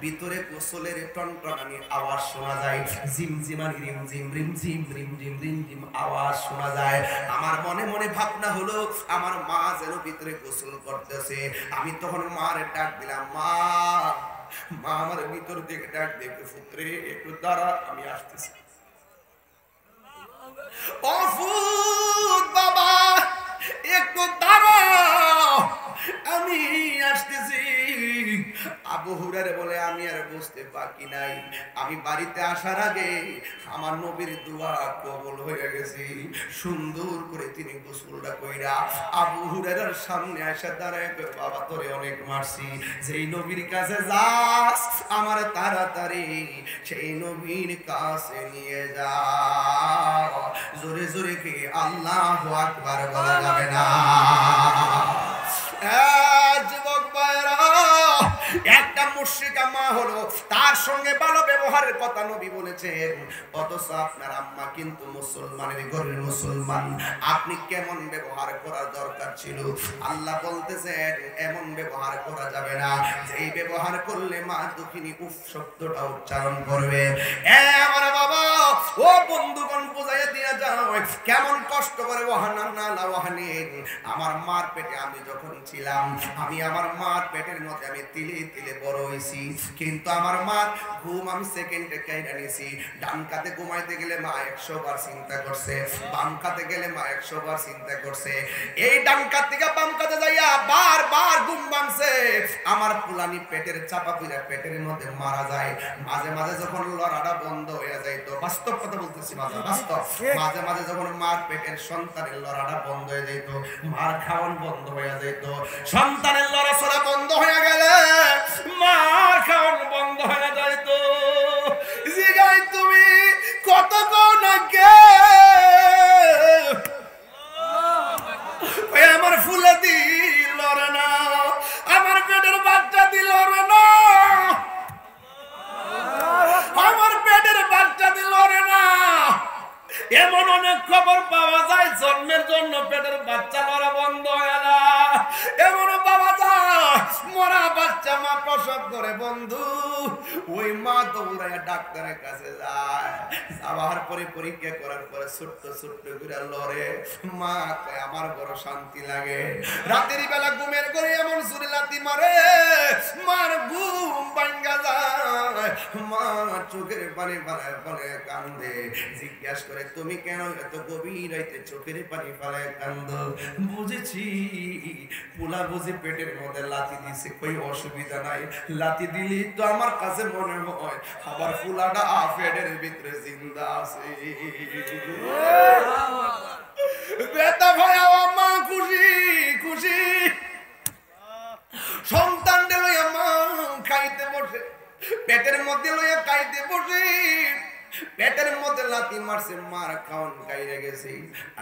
ভিতরে গোসলের টনটনানি আওয়াজ শোনা যায়, ঝিমঝিমানি রিমঝিম রিমঝিম রিমঝিম রিমঝিম আওয়াজ শোনা যায়। আমার মনে মনে ভাবনা হলো আমার মা যেন ভিতরে গোসল করতেছে। আমি তখন মার ডাক দিলাম, মা। মা আমার ভিতর থেকে ডাক দেখে, পুত্রে একটু দাঁড়া, আমি আসতেছি। অফুত বাবা, একটু দাঁড়াও, আমি আসতেছি। আবু হুরায়রা বলে আমি আর বুঝতে বাকি নাই, আমি বাড়িতে আসার আগে আমার নবীর দোয়া কবুল হয়ে গেছে। সুন্দর করে তিনি গোসলটা কইরা আবু হুরায়রার সামনে এসে দাঁড়ায়, বাবা তোরে অনেক মারছি, যেই নবীর কাছে যাস আমার তাড়াতাড়ি সেই নবীর কাছে নিয়ে যা। জোরে জোরে কি আল্লাহু আকবার বলা যাবে না? যুবক ভাইরা, একটা মুশরিকা মা হলো, তার সঙ্গে ভালো ব্যবহারের কথা নবী বলেছেন, অথচ আপনার আম্মা কিন্তু মুসলমানের ঘরের মুসলমান। আপনি কেমন ব্যবহার করার দরকার ছিল? আল্লাহ বলতেছেন এমন ব্যবহার করা যাবে না, যেই ব্যবহার করলে মা দুঃখিনী উফ শব্দটা উচ্চারণ করবে। আমার বাবা, ও বন্ধুগণ, বুঝাইয়া দিয়া যাও কেমন কষ্ট করে আমার মার পেটে আমি যখন ছিলাম, আমি আমার মার পেটের মধ্যে আমি তিলে তিলে বড় হয়েছি, কিন্তু আমার মা ঘুম আমি সেকেন্ডে কাইরা নিয়েছি। ডান কাতে ঘুমাইতে গেলে মা 100 বার চিন্তা করছে, বাম কাতে গেলে মা 100 বার চিন্তা করছে। এই ডান কাত থেকে বাম কাতে যাইয়া বারবার ঘুম ভাঙছে। আমার পুলানি পেটের চাপা পইরা পেটের মধ্যে মারা যায়। মাঝে মাঝে যখন লড়াটা বন্ধ হয়ে যাইতো, বাস্তব কথা বলতেছি, বাস্তব, মাঝে মাঝে যখন মার পেটের সন্তানের লড়াটা বন্ধ হয়ে যাইতো, মার খাওয়ান বন্ধ হয়ে যাইত, সন্তানের লড়াচড়া বন্ধ হয়ে গেলে মার খাওয়ান বন্ধ হয়ে যাইতো। জিগাই তুমি কত কোন আগে আমার ফুলে দিল লড়ে না, আমার পেটের বাচ্চা দিল লড়ে না, আমার পেটের বাচ্চা দিল লড়ে না। এমন অনেক খবর পাওয়া যায় জন্মের জন্য পেটের বাচ্চা মরা বন্ধ হয় না, এমন পাওয়া যায় মরা বাচ্চা মা প্রসব করে। বন্ধু, ওই মা দৌড়ায় ডাক্তারের কাছে যায়, যাওয়ার পরে পরীক্ষা করার পরে ছোট্ট ছোট্ট করে লড়ে। মা কয় আমার বড় শান্তি লাগে। রাতের বেলা ঘুমের করে এমন জোরে লাথি মারে, মার ঘুম ভাঙ্গা যায়। মা চোখের পানি ফালায় ফালায় কান্দে। জিজ্ঞাসা করে তুমি কেন এত গভীর রাতে চোখের পানি ফালায় কান্দ? বুঝেছি পোলা বুঝে পেটের মধ্যে লাথি দিছে, কই অসুবিধা নাই, লাথি দিলি তো আমার কাছে মনে হয় আবার পোলাটা পেটের ভিতরে জিন্দা আছে। বেটা ভাই আমার মা খুশি খুশি, সন্তান লইয়া মা খাইতে বসে, পেটের মধ্যে লইয়া খাইতে বসে, পেটের মধ্যে লাথি মারছে, মার খাওয়ান খাইরে গেছে।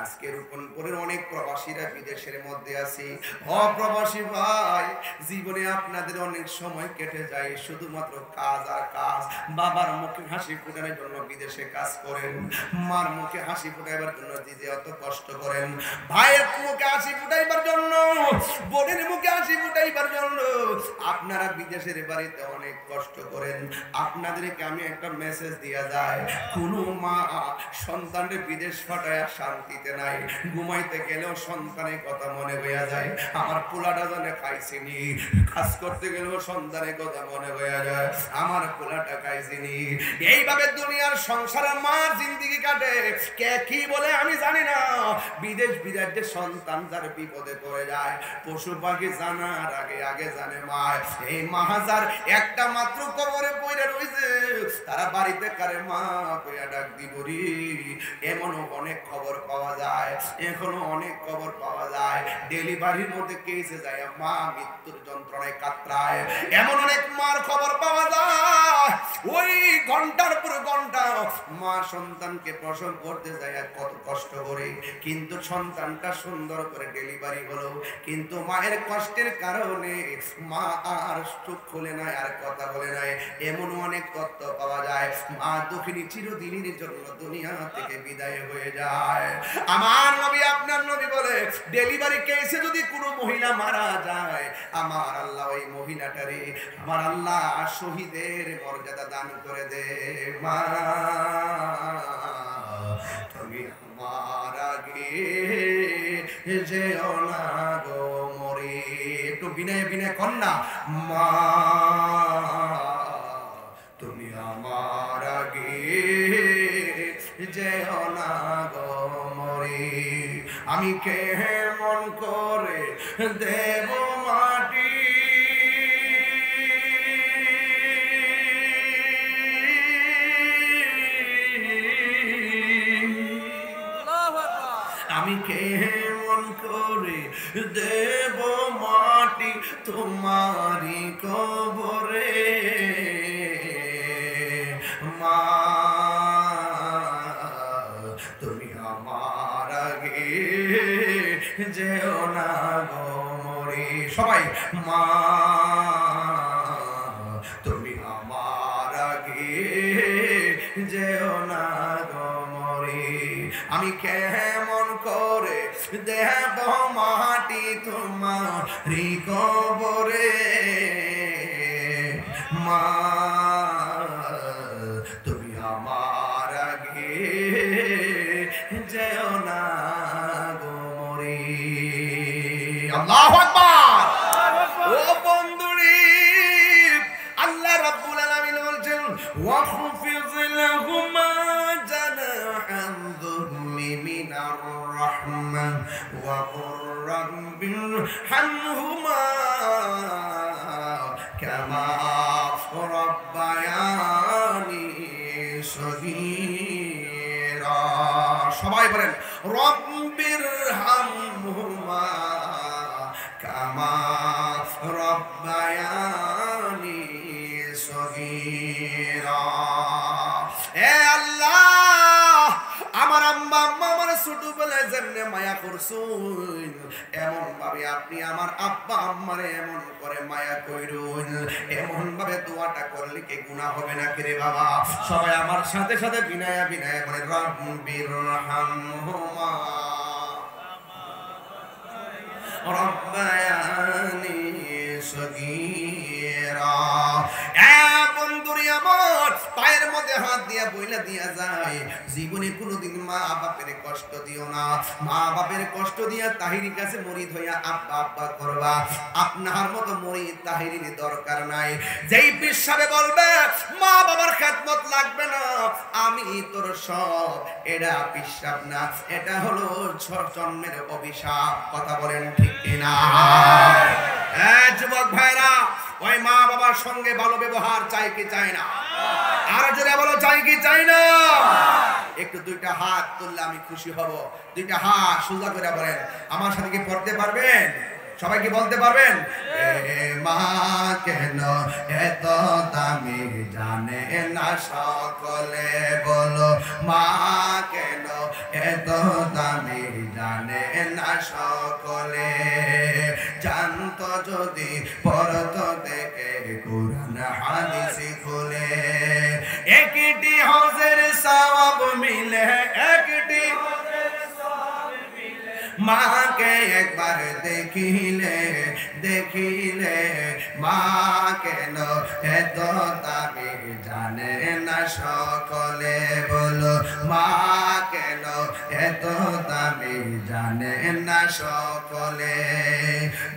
আজকে রূপনপুরের অনেক প্রবাসীরা বিদেশের মধ্যে আছে। অপ্রবাসী ভাই, জীবনে আপনাদের অনেক সময় কেটে যায় শুধুমাত্র কাজ আর কাজ। বাবার মুখে হাসি ফোটানোর জন্য বিদেশে কাজ করেন, মার মুখে হাসি ফোটাইবার জন্য দিদি অত কষ্ট করেন, ভাইয়ের মুখে হাসি ফুটাইবার জন্য, বোনের মুখে হাসি ফুটাইবার জন্য আপনারা বিদেশের বাড়িতে অনেক কষ্ট করেন। আপনাদেরকে আমি একটা মেসেজ দিয়া যায়, কোনো মা সন্তানের বিদেশ পাঠায় শান্তিতে নাই, ঘুমাইতে গেলেও সন্তানের কথা মনে হইয়া যায়, আমার পোলাটা জানে খাইছিনি, কাজ করতে গেলেও সন্তানের কথা মনে হইয়া যায়, আমার পোলাটা খাইছিনি। এইভাবে দুনিয়ার সংসারের মা জিন্দেগি কাটে। কে কি বলে আমি জানি না, বিদেশ বিদেশে সন্তান যার বিপদে পড়ে যায়, পশু পাখি জানার আগে আগে জানে মা। এই মাহাজার একটা মাত্র কবরে পড়ে রইছে, তারা বাড়িতে কারে মা কইয়া ডাক দিবরি। এমনও অনেক খবর পাওয়া যায়, এখনো অনেক খবর পাওয়া যায়, ডেলিভারির মধ্যে কেসে যায় মা মৃত্যুর যন্ত্রণায় কাতরায়, এমন অনেক মার খবর পাওয়া যায়। ওই ঘন্টার পর ঘন্টা মা সন্তানকে প্রসব করতে যায় কত কষ্ট করে, কিন্তু সন্তানটা সুন্দর করে ডেলিভারি হলো, কিন্তু মায়ের কষ্টের কারণে মা আর চোখ খুলে নাই, আর কথা বলে নাই। এমন অনেক তথ্য পাওয়া যায়, মা দুঃখিনী চিরদিনের জন্য দুনিয়া থেকে বিদায় হয়ে যায়। আমার নবী আপনার নবী বলে, ডেলিভারি কেসে যদি কোনো মহিলা মারা যায়, আমার আল্লাহ ওই মহিলাটারে আমার আল্লাহ শহীদের মর্যাদা দান করে দে। মা তুমি আমার আগে যেও না গো মরে, একটু বিনয় বিনয় কন্যা, মা তুমি আমার আগে যেও না গো মরে, আমি কেমন করে দেব মাটি আমি কেমন করে দেব মাটি তোমারি কবরে, মা তুমি আমার আগে যেও না গো মরে। সবাই মা তুমি আমার আগে যেও না গো মরে, আমি কেমন করে দেব মাটি তোমারি কবরে, মা তুমি আমার আগে যেও না গো মরে। আল্লাহু আকবার। ও বন্ধুরি, আল্লাহ রাব্বুল আলামিন বলছেন, ওয়াখফিজ লাহুমা জানাহান যুল্লি মিনার রাহমা ওয়া কুর রাব্বিরহামহুমা কামা রাব্বায়ানি সগীরা। সবাই বলেন, রাব্বিরহামহুমা কামা রাব্বায়ানি সগীরা। হে আল্লাহ, আমার আম্মা আমার ছোটবেলায় যেমনে মায়া করছুন, এমন ভাবে আপনি আমার আব্বা আম্মারে এমন করে মায়া কইরুন। এমন ভাবে দোয়াটা করলে কি গুনাহ হবে না রে বাবা? সবাই আমার সাথে সাথে বিনায়া বিনায়া বলে, রাব্বিরহামহুমা রাব্বায়ানি সগীরা। বন্ধুরি আমার পায়ের মধ্যে হাত দিয়া বইলা দিয়া যায়, জীবনে কোনোদিন মা বাপের কষ্ট দিও না। মা বাপের কষ্ট দিয়া তাহিরির কাছে মরিদ হইয়া আব্বা আব্বা করবা। আপনার মতো মরিদ তাহিরির দরকার নাই। যেই পীর সাহেব বলবে মা বাবার খেদমত লাগবে না, আমি তোর সব, এটা পীর সাহেব না, এটা হলো জন্মের অভিশাপ। কথা বলেন ঠিক কিনা? হ্যাঁ যুবক ভাইরা, ওই মা বাবার সঙ্গে ভালো ব্যবহার চাই কি চাই না? আর জোরে বলো, চাই কি চাই না? একটু দুইটা হাত তুললে আমি খুশি হব। দুইটা হাত সোজা করে বলেন, আমার সাথে কি পড়তে পারবেন? সবাই কি বলতে পারবেন? মা কেন এত দামি জানে না সকলে, বলো মা কেন এত দামি জানে না সকলে। জানতো যদি পড়তো দেখে কুরআন হাদিস খুলে, একটি হজের সওয়াব মিলে, একটি মাকে মাকে একবার দেখিলে দেখিলে মা কেন এত দামি জানে না সকলে বলো মা কেন এত দামি জানে না সকলে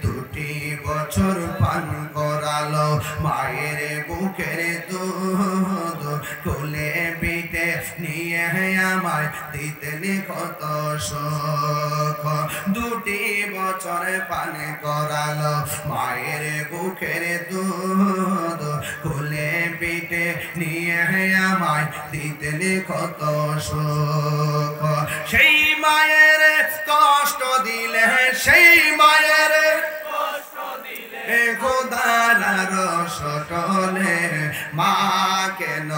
দুটি বছর পান করালো মায়ের বুকের দুধ কোলে পিঠে নিয়ে আমায় দিতেন কত সুখ দুটি বছর পান করালো মায়ের বুকের দুধ কোলে পিঠে নিয়ে আমায় দিতেন কত সুখ সেই মায়ের কষ্ট দিলে সেই মায়ের খোদার সটলে মা কেন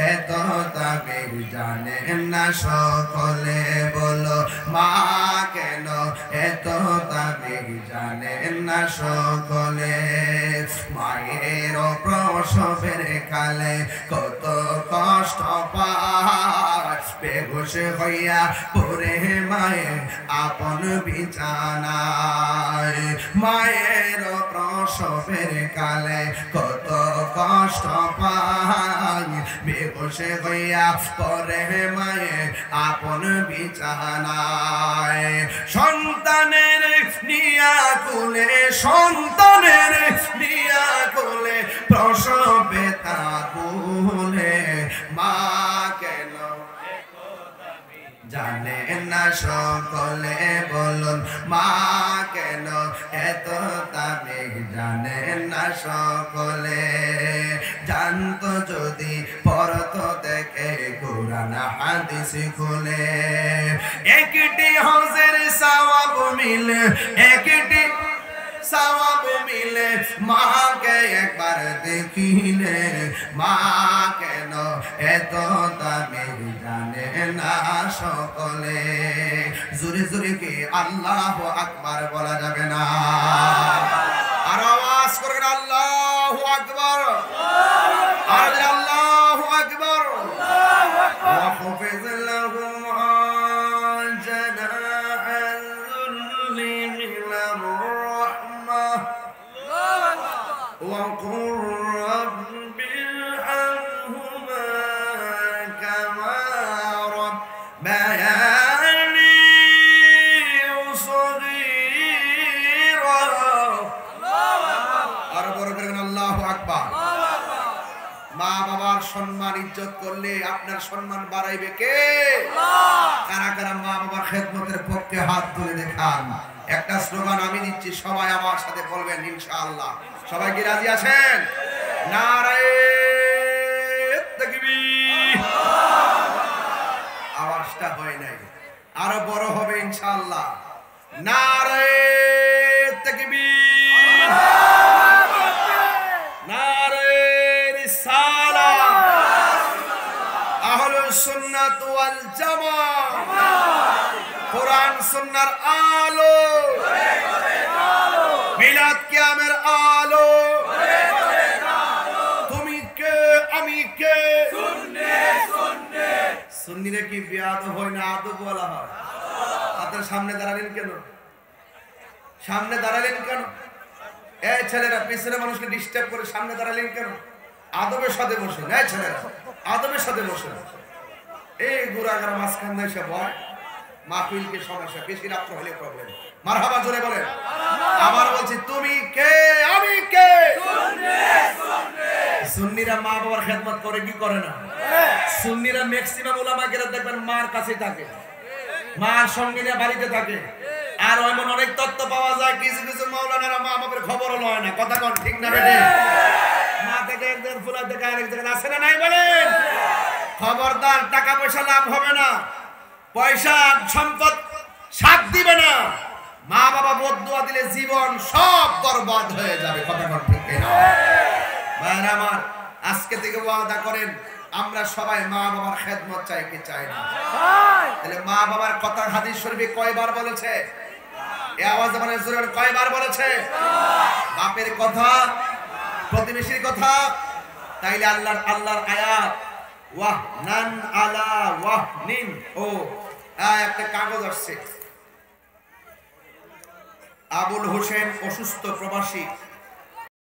এত দামি জানে না সকলে বলো মা কেন এত দামি জানে না সকলে মায়ের প্রসবের কালে কত কষ্ট পায় বেহুশ হইয়া পড়ে মায়ে আপন বিছানায় মায়ের প্রসবের কালে কত কষ্ট পায় বেহুশ হইয়া পড়ে মায়ে আপন বিছানায় সন্তানের নিয়া কুলে সন্তানের নিয়া কুলে প্রসবে তা বলে মা কেন জানে না সকলে বলুন মা কেন এত দামি জানে না সকলে জানতো যদি পড়তো দেখে কোরআন হাদিস খুলে একটি হজের সওয়াব মিলে একটি সওয়াব মিলে মাকে একবার দেখিলে মা কেন এত দামি জানে না সকলে জোরে জোরে কি আল্লাহু আকবার বলা যাবে না আর আওয়াজ করে আল্লাহু আকবার আর আল্লাহু আকবার ওয়া হাফিজাল্লাহু وقل رب ارحمهما كما ربياني صغيرا আর বড় করে আল্লাহু আকবার মা বাবার সম্মান ইজ্জত করলে আপনার সম্মান বাড়াইবে কে আল্লাহ কারা কারা মা বাবার খেদমতের পক্ষে হাত তুলে দেখান একটা স্লোগান আমি দিচ্ছি সবাই আমার সাথে বলবেন ইনশাআল্লাহ সবাই কি রাজি আছেন নারে তাকবীর আওয়াজটা হয় নাই আরো বড় হবে ইনশাআল্লাহ নারে তাকবীর নারে রিসালাত আহলুস সুন্নাত ওয়াল জামাত কোরআন সুন্নাহর আলো মিলাদ কিয়ামের আলো তুমি কে আমি কে সুন্নিরে কি বেয়াদব হয় না আদব বলা হয় আপনার সামনে দাঁড়ালেন কেন সামনে দাঁড়ালেন কেন এই ছেলেরা পিছনে মানুষকে ডিস্টার্ব করে সামনে দাঁড়ালেন কেন আদবের সাথে বসে এই ছেলেরা আদবের সাথে বসে এই গুড়াগার মাঝখান দিয়ে সে ভয় মাহফিলকে সমস্যা বেশি রাত্র হলে প্রবলেম মারহাবা জোরে বলেন আবার বলছি তুমি কে আমি কে সুন্নিরা মা বাবার খেদমত করে কি করে না সুন্নিরা ম্যাক্সিমাম উলামাকেরা দেখবেন মার কাছে থাকে মার সঙ্গে নিয়ে বাড়িতে থাকে আর এমন অনেক তথ্য পাওয়া যায় কিছু কিছু মাওলানারা মা বাবার খবরও লয় না কথা কোন ঠিক না বেটে মা থেকে একজন ফুলা থেকে আরেক জায়গায় আসে না নাই বলেন খবরদার টাকা পয়সা লাভ হবে না পয়সা সম্পদ সাথ দিবে না মা বাবা বদদুয়া দিলে জীবন সব বরবাদ হয়ে যাবে কথা কোন ঠিক না ভাইরা আমার আজকে থেকে ওয়াদা করেন আমরা সবাই মা বাবার খেদমত চাই কি চাই না তাহলে মা বাবার কথা হাদিস শরীফে কয়বার বলেছে এই আওয়াজ মানে জোরে কয়বার বলেছে বাপের কথা প্রতিবেশীর কথা তাইলে আল্লাহর আয়াত ওয়াহনান আলা ওয়াহনিন ও একটা কাগজ আসছে আবুল হোসেন অসুস্থ প্রবাসী